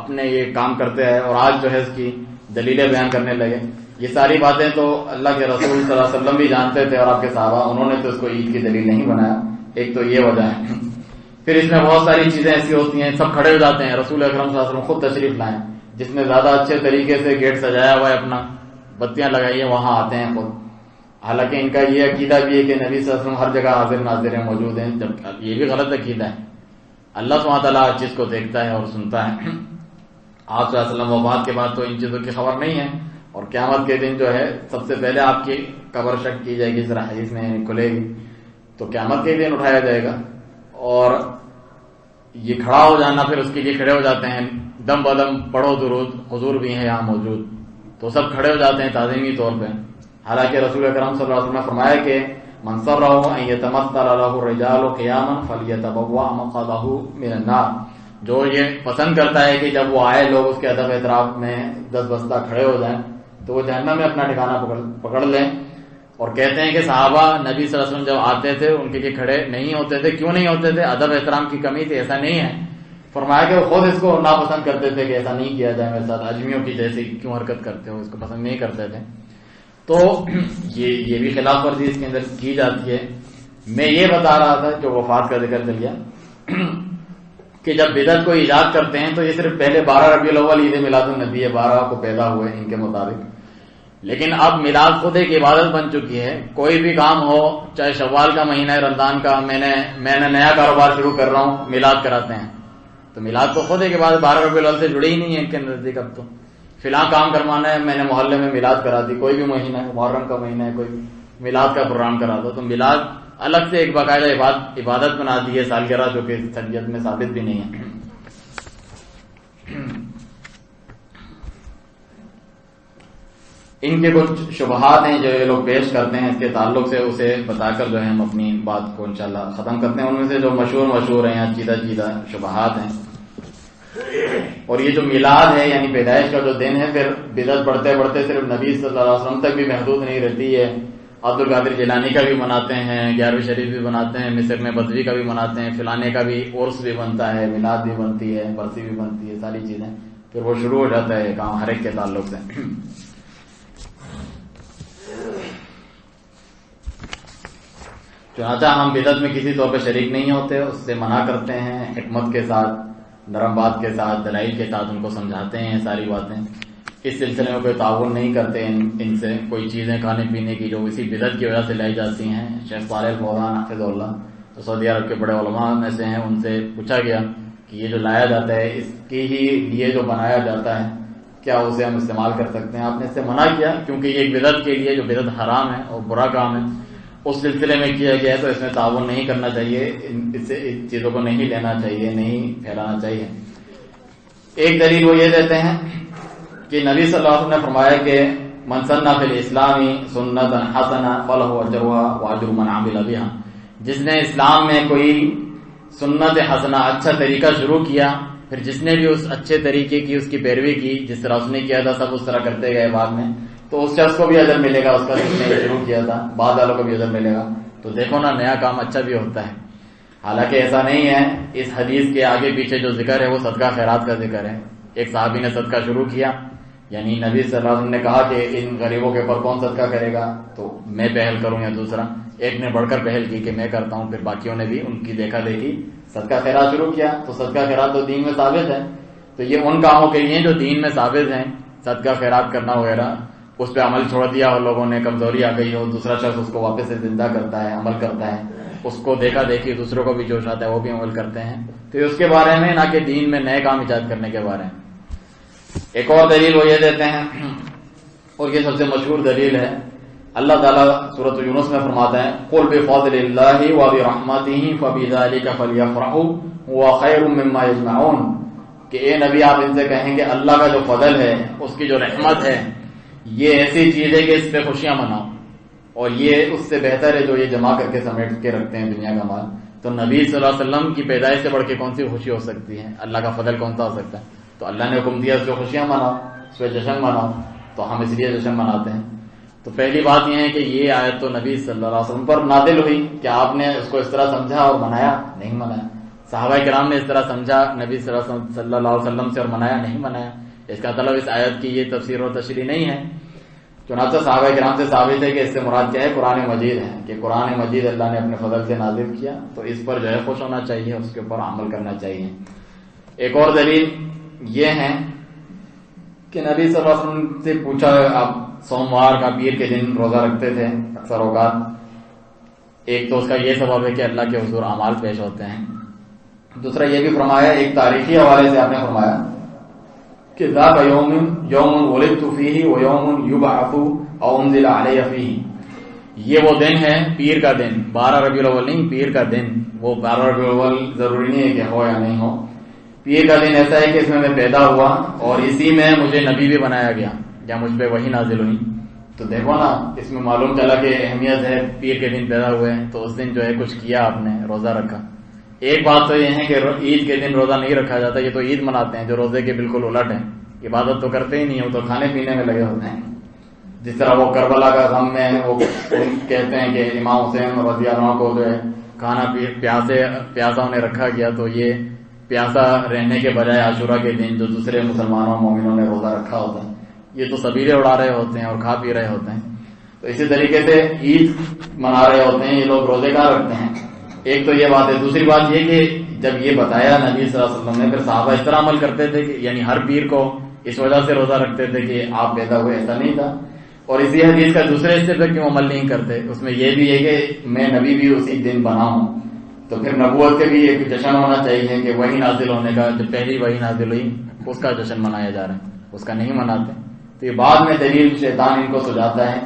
اپنے یہ کام کرتے آئے، اور آج جو ہے اس کی دلیلیں بیان کرنے لگے۔ یہ ساری باتیں تو اللہ کے رسول صلی اللہ علیہ وسلم بھی جانتے تھے اور آپ کے صحابہ، انہوں نے تو اس کو عید کی دلیل نہیں بنایا، ایک تو یہ وجہ ہے۔ پھر اس میں بہت ساری چیزیں ایسی ہوتی ہیں، سب کھڑے ہو جاتے ہیں، رسول اکرم صلی اللہ علیہ وسلم خود تشریف لائیں، جس نے زیادہ اچھے طریقے سے گیٹ سجایا ہوا ہے، اپنا بتیاں لگائی ہیں، وہاں آتے ہیں خود۔ حالانکہ ان کا یہ عقیدہ بھی ہے کہ نبی صلی اللہ علیہ وسلم ہر جگہ حاضر ناظر ہیں، موجود ہیں، جب یہ بھی غلط عقیدہ ہے۔ اللہ سبحانہ تعالیٰ ہر چیز کو دیکھتا ہے اور سنتا ہے۔ آپ صلی اللہ علیہ وسلم وفات کے بعد تو ان چیزوں کی خبر نہیں ہے، اور قیامت کے دن جو ہے سب سے پہلے آپ کی قبر شک کی جائے گی، ذرا حدیث میں کھلے گی، تو قیامت کے دن اٹھایا جائے گا، اور یہ کھڑا ہو جانا، پھر اس کے لیے کھڑے ہو جاتے ہیں، دم بدم پڑھو درود، حضور بھی ہیں یہاں موجود، تو سب کھڑے ہو جاتے ہیں تعظیمی طور پہ۔ حالانکہ رسول اکرم صلی اللہ علیہ وسلم نے فرمایا کہ من سرہ ان یتمثل لہ الرجال قیاما فلیتبوأ مقعدہ من النار، جو یہ پسند کرتا ہے کہ جب وہ آئے لوگ اس کے ادب احترام میں دس بستہ کھڑے ہو جائیں تو وہ جہنم میں اپنا ٹھکانہ پکڑ لیں۔ اور کہتے ہیں کہ صحابہ نبی صلی اللہ علیہ وسلم جب آتے تھے ان کے لیے کھڑے نہیں ہوتے تھے، کیوں نہیں ہوتے تھے؟ ادب احترام کی کمی تھی؟ ایسا نہیں ہے، فرمایا کہ وہ خود اس کو ناپسند کرتے تھے کہ ایسا نہیں کیا جائے میرے ساتھ، اجمیوں کی جیسی کیوں حرکت کرتے ہو، اس کو پسند نہیں کرتے تھے۔ تو یہ بھی خلاف ورزی اس کے اندر کی جاتی ہے۔ میں یہ بتا رہا تھا جو وفات کا ذکر چل گیا کہ جب بدعت کو ایجاد کرتے ہیں تو یہ صرف پہلے 12 ربیع الاول عید میلاد النبی ہے، 12 کو پیدا ہوئے ان کے مطابق، لیکن اب میلاد خود ایک عبادت بن چکی ہے۔ کوئی بھی کام ہو، چاہے شوال کا مہینہ ہے، رمضان کا، میں نے نیا کاروبار شروع کر رہا ہوں، میلاد کراتے ہیں، تو میلاد تو خود ایک عبادت 12 ربیع الاول سے جڑی ہی نہیں ہے ان کے نزدیک۔ اب تو فلاں کام کروانا ہے، میں نے محلے میں میلاد کرا دی، کوئی بھی مہینہ ہے، محرم کا مہینہ ہے، کوئی میلاد کا پروگرام کرا دو، تو میلاد الگ سے ایک باقاعدہ عبادت بنا دی ہے، سالگرہ، جو کہ شریعت میں ثابت بھی نہیں ہے۔ ان کے کچھ شبہات ہیں جو یہ لوگ پیش کرتے ہیں، اس کے تعلق سے اسے بتا کر جو ہے ہم اپنی بات کو انشاءاللہ ختم کرتے ہیں۔ ان میں سے جو مشہور ہیں یا چیدہ شبہات ہیں، اور یہ جو میلاد ہے یعنی پیدائش کا جو دن ہے، پھر بدعت بڑھتے بڑھتے صرف نبی صلی اللہ علیہ وسلم تک بھی محدود نہیں رہتی ہے، عبد القادر جیلانی کا بھی مناتے ہیں، 11ویں شریف بھی مناتے ہیں، مصر میں بدوی کا بھی مناتے ہیں، فلانے کا بھی عرس بھی بنتا ہے، میلاد بھی بنتی ہے، برسی بھی بنتی ہے، ساری چیزیں، پھر وہ شروع ہو جاتا ہے کام ہر ایک کے تعلق سے۔ چنانچہ ہم بدعت میں کسی طور پہ شریک نہیں ہوتے، اس سے منع کرتے ہیں، حکمت کے ساتھ، نرم بات کے ساتھ، دلائل کے ساتھ ان کو سمجھاتے ہیں ساری باتیں۔ اس سلسلے میں کوئی تعاون نہیں کرتے ان سے، کوئی چیزیں کھانے پینے کی جو اسی بدعت کی وجہ سے لائی جاتی ہیں۔ شیخ صالح الفوزان حفظہ اللہ تو سعودی عرب کے بڑے علماء میں سے ہیں، ان سے پوچھا گیا کہ یہ جو لایا جاتا ہے اس کے ہی لیے جو بنایا جاتا ہے کیا اسے ہم استعمال کر سکتے ہیں؟ آپ نے اس سے منع کیا کیونکہ یہ ایک بدعت کے لیے، جو بدعت حرام ہے اور برا کام ہے، اس سلسلے میں کیا گیا ہے، تو اس میں تعاون نہیں کرنا چاہیے، اس چیزوں کو نہیں لینا چاہیے، نہیں پھیلانا چاہیے۔ ایک دلیل وہ یہ دیتے ہیں کہ نبی صلی اللہ علیہ وسلم نے فرمایا کہ من سن فی الاسلام سنتا حسنہ فلہ اجرھا واجر من عمل بها، جس نے اسلام میں کوئی سنت حسنہ اچھا طریقہ شروع کیا، پھر جس نے بھی اس اچھے طریقے کی، اس کی پیروی کی، جس طرح اس نے کیا تھا سب اس طرح کرتے گئے بعد میں، تو اس شخص کو بھی اجر ملے گا، اس کا جس نے شروع کیا تھا، بعد والوں کو بھی اجر ملے گا۔ تو دیکھو نا، نیا کام اچھا بھی ہوتا ہے۔ حالانکہ ایسا نہیں ہے، اس حدیث کے آگے پیچھے جو ذکر ہے وہ صدقہ خیرات کا ذکر ہے۔ ایک صحابی نے صدقہ شروع کیا، یعنی نبی صلی اللہ علیہ وسلم نے کہا کہ ان غریبوں کے اوپر کون صدقہ کرے گا، تو میں پہل کروں یا دوسرا، ایک نے بڑھ کر پہل کی کہ میں کرتا ہوں، پھر باقیوں نے بھی ان کی دیکھا دیکھی صدقہ خیرات شروع کیا، تو صدقہ خیرات تو دین میں ثابت ہے۔ تو یہ ان کاموں کے لیے جو دین میں ثابت ہیں، صدقہ خیرات کرنا وغیرہ، اس پہ عمل چھوڑ دیا اور لوگوں نے، کمزوری آ گئی ہو، دوسرا شخص اس کو واپس سے زندہ کرتا ہے، عمل کرتا ہے، اس کو دیکھا دیکھی دوسروں کو بھی جوش آتا ہے، وہ بھی عمل کرتے ہیں، تو اس کے بارے میں، نہ کہ دین میں نئے کام ایجاد کرنے کے بارے میں۔ ایک اور دلیل وہ یہ دیتے ہیں، اور یہ سب سے مشہور دلیل ہے، اللہ تعالیٰ سورۃ یونس میں فرماتا ہے قُلْ بِفَضْلِ اللَّهِ وَبِرَحْمَتِهِ فَبِذَلِكَ فَلْيَفْرَحُوا هُوَ خَيْرٌ مِّمَّا يَجْمَعُونَ، کہ اے نبی آپ ان سے کہیں کہ اللہ کا جو فضل ہے، اس کی جو رحمت ہے، یہ ایسی چیز ہے کہ اس پہ خوشیاں مناؤ، اور یہ اس سے بہتر ہے جو یہ جمع کر کے سمیٹ کے رکھتے ہیں دنیا کا مال۔ تو نبی صلی اللہ علیہ وسلم کی پیدائش سے بڑھ کے کون سی خوشی ہو سکتی ہے؟ اللہ کا فضل کون سا ہو سکتا ہے؟ تو اللہ نے حکم دیا اس پہ خوشیاں مناؤ، اس پہ جشن مناؤ، تو ہم اس لیے جشن مناتے ہیں۔ تو پہلی بات یہ ہے کہ یہ آیت تو نبی صلی اللہ علیہ وسلم پر نازل ہوئی، کہ آپ نے اس کو اس طرح سمجھا اور منایا؟ نہیں منایا۔ صحابہ کرام نے اس طرح سمجھا نبی صلی اللہ علیہ وسلم سے اور منایا؟ نہیں منایا۔ اس کا مطلب اس آیت کی یہ تفسیر اور تشریح نہیں ہے۔ چنانچہ صحابہ کرام سے ثابت ہے کہ اس سے مراد کیا ہے؟ قرآن مجید ہے، کہ قرآن مجید اللہ نے اپنے فضل سے نازل کیا، تو اس پر جو ہے خوش ہونا چاہیے، اس کے اوپر عمل کرنا چاہیے۔ ایک اور دلیل یہ ہے کہ نبی صلی اللہ علیہ وسلم سے پوچھا، آپ سوموار کا پیر کے دن روزہ رکھتے تھے اکثر اوقات، ایک تو اس کا یہ سبب ہے کہ اللہ کے حضور اعمال پیش ہوتے ہیں، دوسرا یہ بھی فرمایا، ایک تاریخی حوالے سے آپ نے فرمایا کہ ذاک یوم ولدت فیہ و یوم یبعث او انزل علی فیہ، یہ وہ دن ہے پیر کا دن، 12 ربیع الاول نہیں، پیر کا دن، وہ 12 ربیع الاول ضروری نہیں ہے کہ ہو یا نہیں ہو، پیر کا دن ایسا ہے کہ اس میں پیدا ہوا اور اسی میں مجھے نبی بھی بنایا گیا یا مجھ پہ وہی نازل ہوئی۔ تو دیکھو نا، اس میں معلوم چلا کہ اہمیت ہے، پیر کے دن پیدا ہوئے ہیں تو اس دن جو ہے کچھ کیا آپ نے، روزہ رکھا۔ ایک بات تو یہ ہے کہ عید کے دن روزہ نہیں رکھا جاتا، یہ تو عید مناتے ہیں جو روزے کے بالکل الٹ ہیں، عبادت تو کرتے ہی نہیں، وہ تو کھانے پینے میں لگے ہوتے ہیں۔ جس طرح وہ کربلا کا غم میں وہ کہتے ہیں کہ امام حسین رضی اللہ عنہ کو جو ہے کھانا پیاسا انہیں رکھا گیا، تو یہ پیاسا رہنے کے بجائے عاشورہ کے دن جو دوسرے مسلمانوں مومنوں نے روزہ رکھا ہوتا ہے، یہ تو سبیلے اڑا رہے ہوتے ہیں اور کھا پی رہے ہوتے ہیں۔ تو اسی طریقے سے عید منا رہے ہوتے ہیں یہ لوگ، روزے کہاں رکھتے ہیں؟ ایک تو یہ بات ہے۔ دوسری بات یہ کہ جب یہ بتایا نبی صلی اللہ علیہ وسلم نے، پھر صحابہ اس طرح عمل کرتے تھے کہ یعنی ہر پیر کو اس وجہ سے روزہ رکھتے تھے کہ آپ پیدا ہوئے، ایسا نہیں تھا۔ اور اسی حدیث کا دوسرے حصے پہ کیوں عمل نہیں کرتے؟ اس میں یہ بھی ہے کہ میں نبی بھی اسی دن بنا ہوں، تو پھر نبوت کے بھی ایک جشن ہونا چاہیے کہ وہی نازل ہونے کا، جب پہلی وہی نازل ہوئی اس کا جشن منایا جا رہا ہے، اس کا نہیں مناتے۔ تو یہ بعد میں دلیل شیطان ان کو سجاتا ہے۔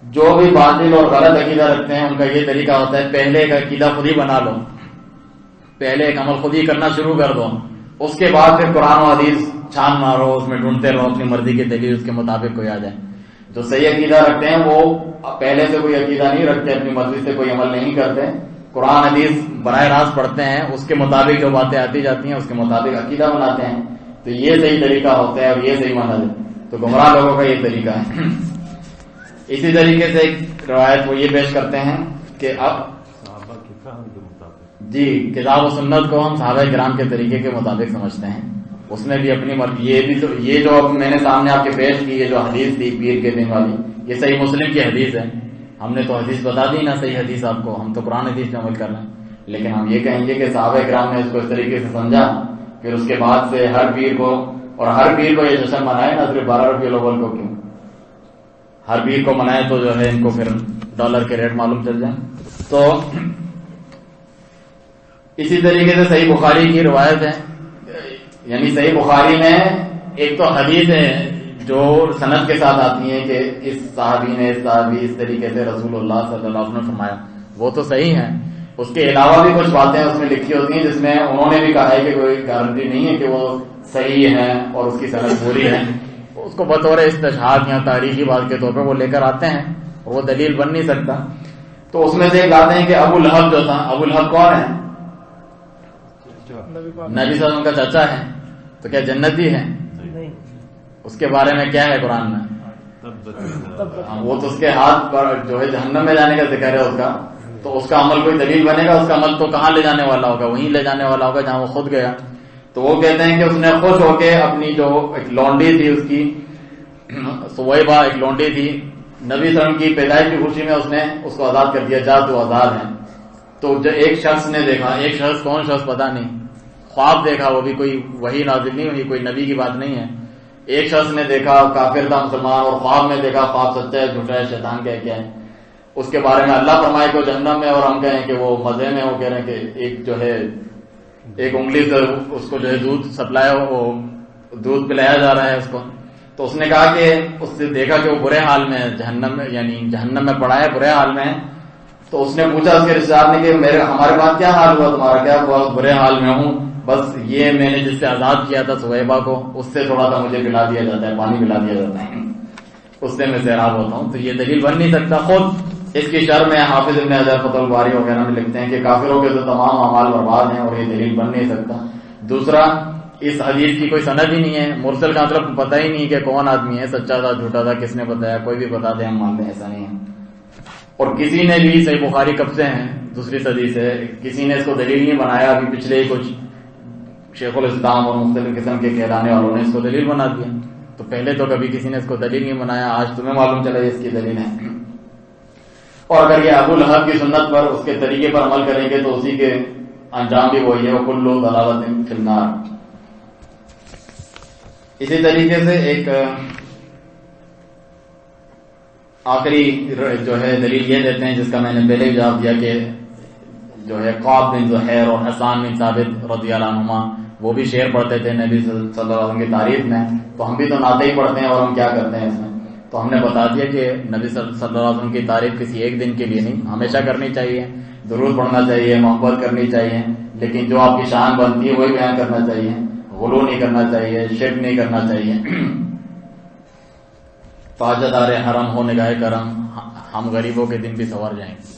جو بھی باطل اور غلط عقیدہ رکھتے ہیں ان کا یہ طریقہ ہوتا ہے، پہلے ایک عقیدہ خود ہی بنا لو، پہلے ایک عمل خود ہی کرنا شروع کر دو، اس کے بعد پھر قرآن و حدیث چھان مارو، اس میں ڈھونڈتے رہو اپنی مرضی کی دلیل اس کے مطابق کوئی آ جائے۔ جو صحیح عقیدہ رکھتے ہیں وہ پہلے سے کوئی عقیدہ نہیں رکھتے، اپنی مرضی سے کوئی عمل نہیں کرتے، قرآن حدیث براہ راست پڑھتے ہیں، اس کے مطابق جو باتیں آتی جاتی ہیں اس کے مطابق عقیدہ بناتے ہیں۔ تو یہ صحیح طریقہ ہوتا ہے اور یہ صحیح منہج ہے۔ تو گمراہ لوگوں کا یہ طریقہ ہے۔ اسی طریقے سے ایک روایت وہ یہ پیش کرتے ہیں کہ اب صحابہ کے فہم کے مطابق، جی کتاب و سنت کو ہم صحابہ کرام کے طریقے کے مطابق سمجھتے ہیں، اس میں بھی اپنی مرضی، یہ جو میں نے سامنے آپ کے پیش کی، یہ جو حدیث تھی پیر کے دن والی، یہ صحیح مسلم کی حدیث ہے۔ ہم نے تو حدیث بتا دی نا، صحیح حدیث آپ کو، ہم تو قرآن حدیث پہ عمل کر رہے ہیں، لیکن ہم یہ کہیں گے کہ صحابہ کرام نے اس کو اس طریقے سے سمجھا، پھر اس کے بعد سے ہر پیر کو، اور ہر پیر کو یہ جشن منائے، نہ صرف 12 ربیع الاول کو، کیوں ہر پیر کو منائے تو جو ہے ان کو پھر ڈالر کے ریٹ معلوم چل جائیں۔ تو اسی طریقے سے صحیح بخاری کی روایت ہے، یعنی صحیح بخاری میں ایک تو حدیث ہے جو سند کے ساتھ آتی ہیں کہ اس صحابی نے اس طریقے سے رسول اللہ صلی اللہ علیہ وسلم نے فرمایا، وہ تو صحیح ہے۔ اس کے علاوہ بھی کچھ باتیں اس میں لکھی ہوتی ہیں جس میں انہوں نے بھی کہا ہے کہ کوئی گارنٹی نہیں ہے کہ وہ صحیح ہے اور اس کی سند پوری ہے، اس کو بطور استشہاد یا تاریخی بات کے طور پہ وہ لے کر آتے ہیں اور وہ دلیل بن نہیں سکتا۔ تو اس میں سے ایک آتے ہیں کہ ابو لہب جو تھا، ابو لہب کون ہے؟ نبی صلی اللہ علیہ وسلم کا چاچا ہے، تو کیا جنتی ہے؟ اس کے بارے میں کیا ہے قرآن میں؟ وہ تو اس کے ہاتھ پر جو ہے جہنم میں جانے کا ذکر ہے اس کا، تو اس کا عمل کوئی دلیل بنے گا؟ اس کا عمل تو کہاں لے جانے والا ہوگا؟ وہیں لے جانے والا ہوگا جہاں وہ خود گیا۔ تو وہ کہتے ہیں کہ اس نے خوش ہو کے اپنی جو ایک لونڈی تھی، اس کی سویبہ ایک لونڈی تھی، نبی صلی اللہ علیہ وسلم کی پیدائش کی خوشی میں اس نے اس کو آزاد کر دیا، جا تو آزاد ہے۔ تو جو ایک شخص نے دیکھا، ایک شخص کون شخص پتا نہیں، خواب دیکھا، وہ بھی کوئی وحی نازل نہیں ہوئی، کوئی نبی کی بات نہیں ہے، ایک شخص نے دیکھا، کافر تھا مسلمان، اور خواب میں دیکھا، خواب سچا ہے جھوٹا ہے شیطان کا ہے کیا ہے، اس کے بارے میں اللہ فرمائے کہ وہ جہنم میں، اور ہم کہیں کہ وہ مزے میں، وہ کہہ رہے ہیں کہ ایک جو ہے ایک انگلی سے اس کو جو ہے دودھ سپلائی ہو، دودھ پلایا جا رہا ہے اس کو۔ تو اس نے کہا کہ اس سے دیکھا کہ وہ برے حال میں جہنم میں، یعنی جہنم میں پڑا ہے، برے حال میں ہے۔ تو اس نے پوچھا اس کے رشتے دار نے کہ ہمارے پاس کیا حال ہوا، تمہارا کیا ہوا؟ برے حال میں ہوں، بس یہ میں نے جس سے آزاد کیا تھا سویبہ کو، اس سے تھوڑا سا مجھے پلا دیا جاتا ہے، پانی پلا دیا جاتا ہے، اس سے میں سیراب ہوتا ہوں۔ تو یہ دلیل بن نہیں سکتا۔ خود اس کی شرح میں حافظ ابن حجر فتح الباری وغیرہ میں لکھتے ہیں کہ کافروں کے تو تمام اعمال برباد ہیں اور یہ دلیل بن نہیں سکتا۔ دوسرا، اس حدیث کی کوئی سند ہی نہیں ہے، مرسل کا مطلب پتہ ہی نہیں کہ کون آدمی ہے، سچا تھا جھوٹا تھا، کس نے بتایا، کوئی بھی بتا دے ہم مانتے ہیں، ایسا نہیں ہے۔ اور کسی نے بھی، صحیح بخاری کب سے ہیں، دوسری صدی سے، کسی نے اس کو دلیل نہیں بنایا، ابھی پچھلے ہی کچھ شیخ الاسلام اور مختلف قسم کے کہلانے والوں نے اس کو دلیل بنا دیا۔ تو پہلے تو کبھی کسی نے اس کو دلیل نہیں بنایا، آج تمہیں معلوم چلا اس کی دلیل ہے۔ اور اگر یہ ابو لہب کی سنت پر، اس کے طریقے پر عمل کریں گے تو اسی کے انجام بھی وہی ہے، وَكُلُّ ضَلَالَةٍ فِي النَّارِ۔ اسی طریقے سے ایک آخری جو ہے دلیل یہ دیتے ہیں، جس کا میں نے پہلے جواب دیا، کہ جو ہے قعب بن زحیر اور حسان بن ثابت رضی اللہ عنہما وہ بھی شعر پڑھتے تھے نبی صلی اللہ علیہ وسلم کی تعریف میں. تو ہم بھی تو نعتیں ہی پڑھتے ہیں اور ہم کیا کرتے ہیں اس میں. تو ہم نے بتا دیا کہ نبی صلی اللہ علیہ وسلم کی تعریف کسی ایک دن کے لیے نہیں، ہمیشہ کرنی چاہیے، درود پڑھنا چاہیے، محبت کرنی چاہیے، لیکن جو آپ کی شان بنتی ہے وہی بیان کرنا چاہیے، غلو نہیں کرنا چاہیے، شرک نہیں کرنا چاہیے. تاجدار حرم ہو نگاہ کرم، ہم غریبوں کے دن بھی سنور جائیں گے.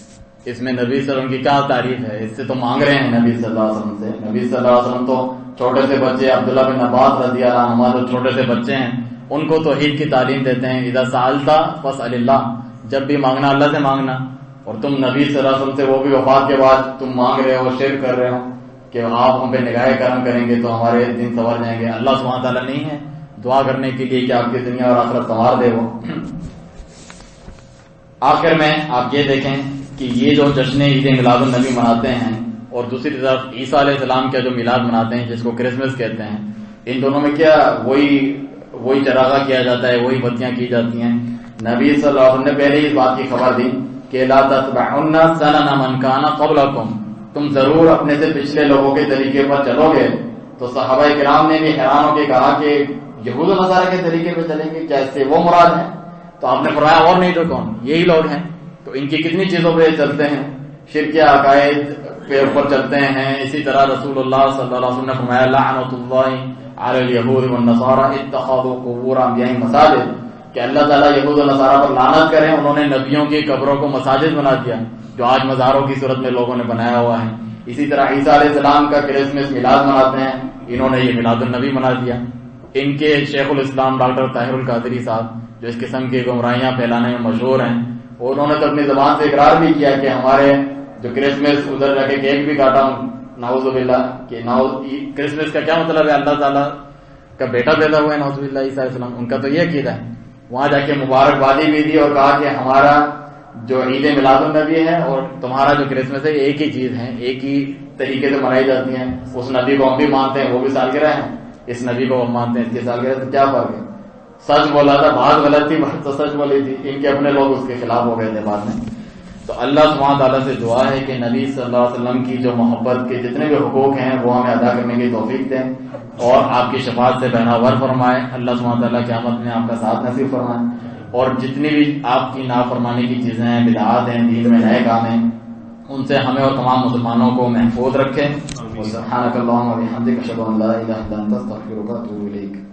اس میں نبی صلی اللہ علیہ وسلم کی کیا تعریف ہے؟ اس سے تو مانگ رہے ہیں نبی صلی اللہ علیہ وسلم سے. نبی صلی اللہ علیہ وسلم تو چھوٹے سے بچے عبداللہ بن عباس رضی اللہ عنہما جو چھوٹے سے بچے ہیں ان کو توحید کی تعلیم دیتے ہیں. اذا سألت فاسأل اللہ، جب بھی مانگنا اللہ سے مانگنا. اور تم نبی صلی اللہ علیہ وسلم سے وہ بھی وفات کے بعد تم مانگ رہے ہو، شرک کر رہے ہو کہ آپ ہم پہ نگاہ کرم کریں گے تو ہمارے دن سنور جائیں گے. اللہ سبحانہ تعالیٰ نہیں ہے دعا کرنے کے لیے کہ آپ کی دنیا اور آخرت سنوار دے وہ. آخر میں آپ یہ دیکھیں کہ یہ جو جشن عید میلاد النبی مناتے ہیں اور دوسری طرف عیسیٰ علیہ السلام کا جو میلاد مناتے ہیں جس کو کرسمس کہتے ہیں، ان دونوں میں کیا وہی چراغا کیا جاتا ہے، وہی بتیاں کی جاتی ہیں. نبی صلی اللہ علیہ وسلم نے پہلے ہی اس بات کی خبر دی کہ لا تتبعن سنن من کان قبلکم، تم ضرور اپنے سے پچھلے لوگوں کے طریقے پر چلو گے. تو صحابہ کرام نے بھی حیران ہو کے کہا کہ یہود و نصارہ کے طریقے پہ چلیں گے، کیا اس سے وہ مراد ہیں؟ تو آپ نے فرمایا اور نہیں تو کون، یہی لوگ ہیں. تو ان کی کتنی چیزوں پہ چلتے ہیں، شرک عقائد کے اوپر چلتے ہیں. اسی طرح رسول اللہ صلی اللہ علیہ وسلم نے فرمایا لعنت اللہ علی الیہود والنصارى اتخذوا قبور انبیاء مساجد، کہ اللہ تعالیٰ یہود و نصارہ پر لعنت کریں، انہوں نے نبیوں کی قبروں کو مساجد بنا دیا جو آج مزاروں کی صورت میں لوگوں نے بنایا ہوا ہے. اسی طرح عیسیٰ علیہ السلام کا کرسمس میلاد مناتے ہیں، انہوں نے یہ میلاد النبی بنا دیا. ان کے شیخ الاسلام ڈاکٹر طاہر القادری صاحب جو اس قسم کی گمراہیاں پھیلانے میں مشہور ہیں، اور انہوں نے تو اپنی زبان سے اقرار بھی کیا کہ ہمارے جو کرسمس ادھر جا کے کیک بھی کاٹا ہوں، نعوذ باللہ، کہ کرسمس کا کیا مطلب ہے؟ اللہ تعالیٰ کا بیٹا پیدا ہوا ہے، نعوذ باللہ، عیسیٰ علیہ السلام. ان کا تو یہ عقیدہ ہے. وہاں جا کے مبارکبادی بھی دی اور کہا کہ ہمارا جو عید میلاد النبی ہے اور تمہارا جو کرسمس ہے ایک ہی چیز ہے، ایک ہی طریقے سے منائی جاتی ہیں. اس نبی کو ہم بھی مانتے ہیں، وہ بھی سالگرہ ہیں، اس نبی کو ہم مانتے ہیں، اس کی سالگرہ. تو کیا فرق ہے؟ سچ بولا تھا، بات غلط تھی، بات تو سچ بولی تھی. ان کے اپنے لوگ اس کے خلاف ہو گئے تھے بعد میں. تو اللہ سبحانہ تعالیٰ سے دعا ہے کہ نبی صلی اللہ علیہ وسلم کی جو محبت کے جتنے بھی حقوق ہیں وہ ہمیں ادا کرنے کی توفیق دیں اور آپ کی شفاعت سے بہراور فرمائے. اللہ سبحانہ تعالیٰ قیامت میں آپ کا ساتھ نصیب فرمائے. اور جتنی بھی آپ کی نافرمانی کی چیزیں ہیں، بدعات ہیں، دین میں نئے کام ہیں، ان سے ہمیں اور تمام مسلمانوں کو محفوظ رکھیں. سبحانک اللہم و بحمدک اشہد ان لا الہ الا انت استغفرک و اتوب الیک.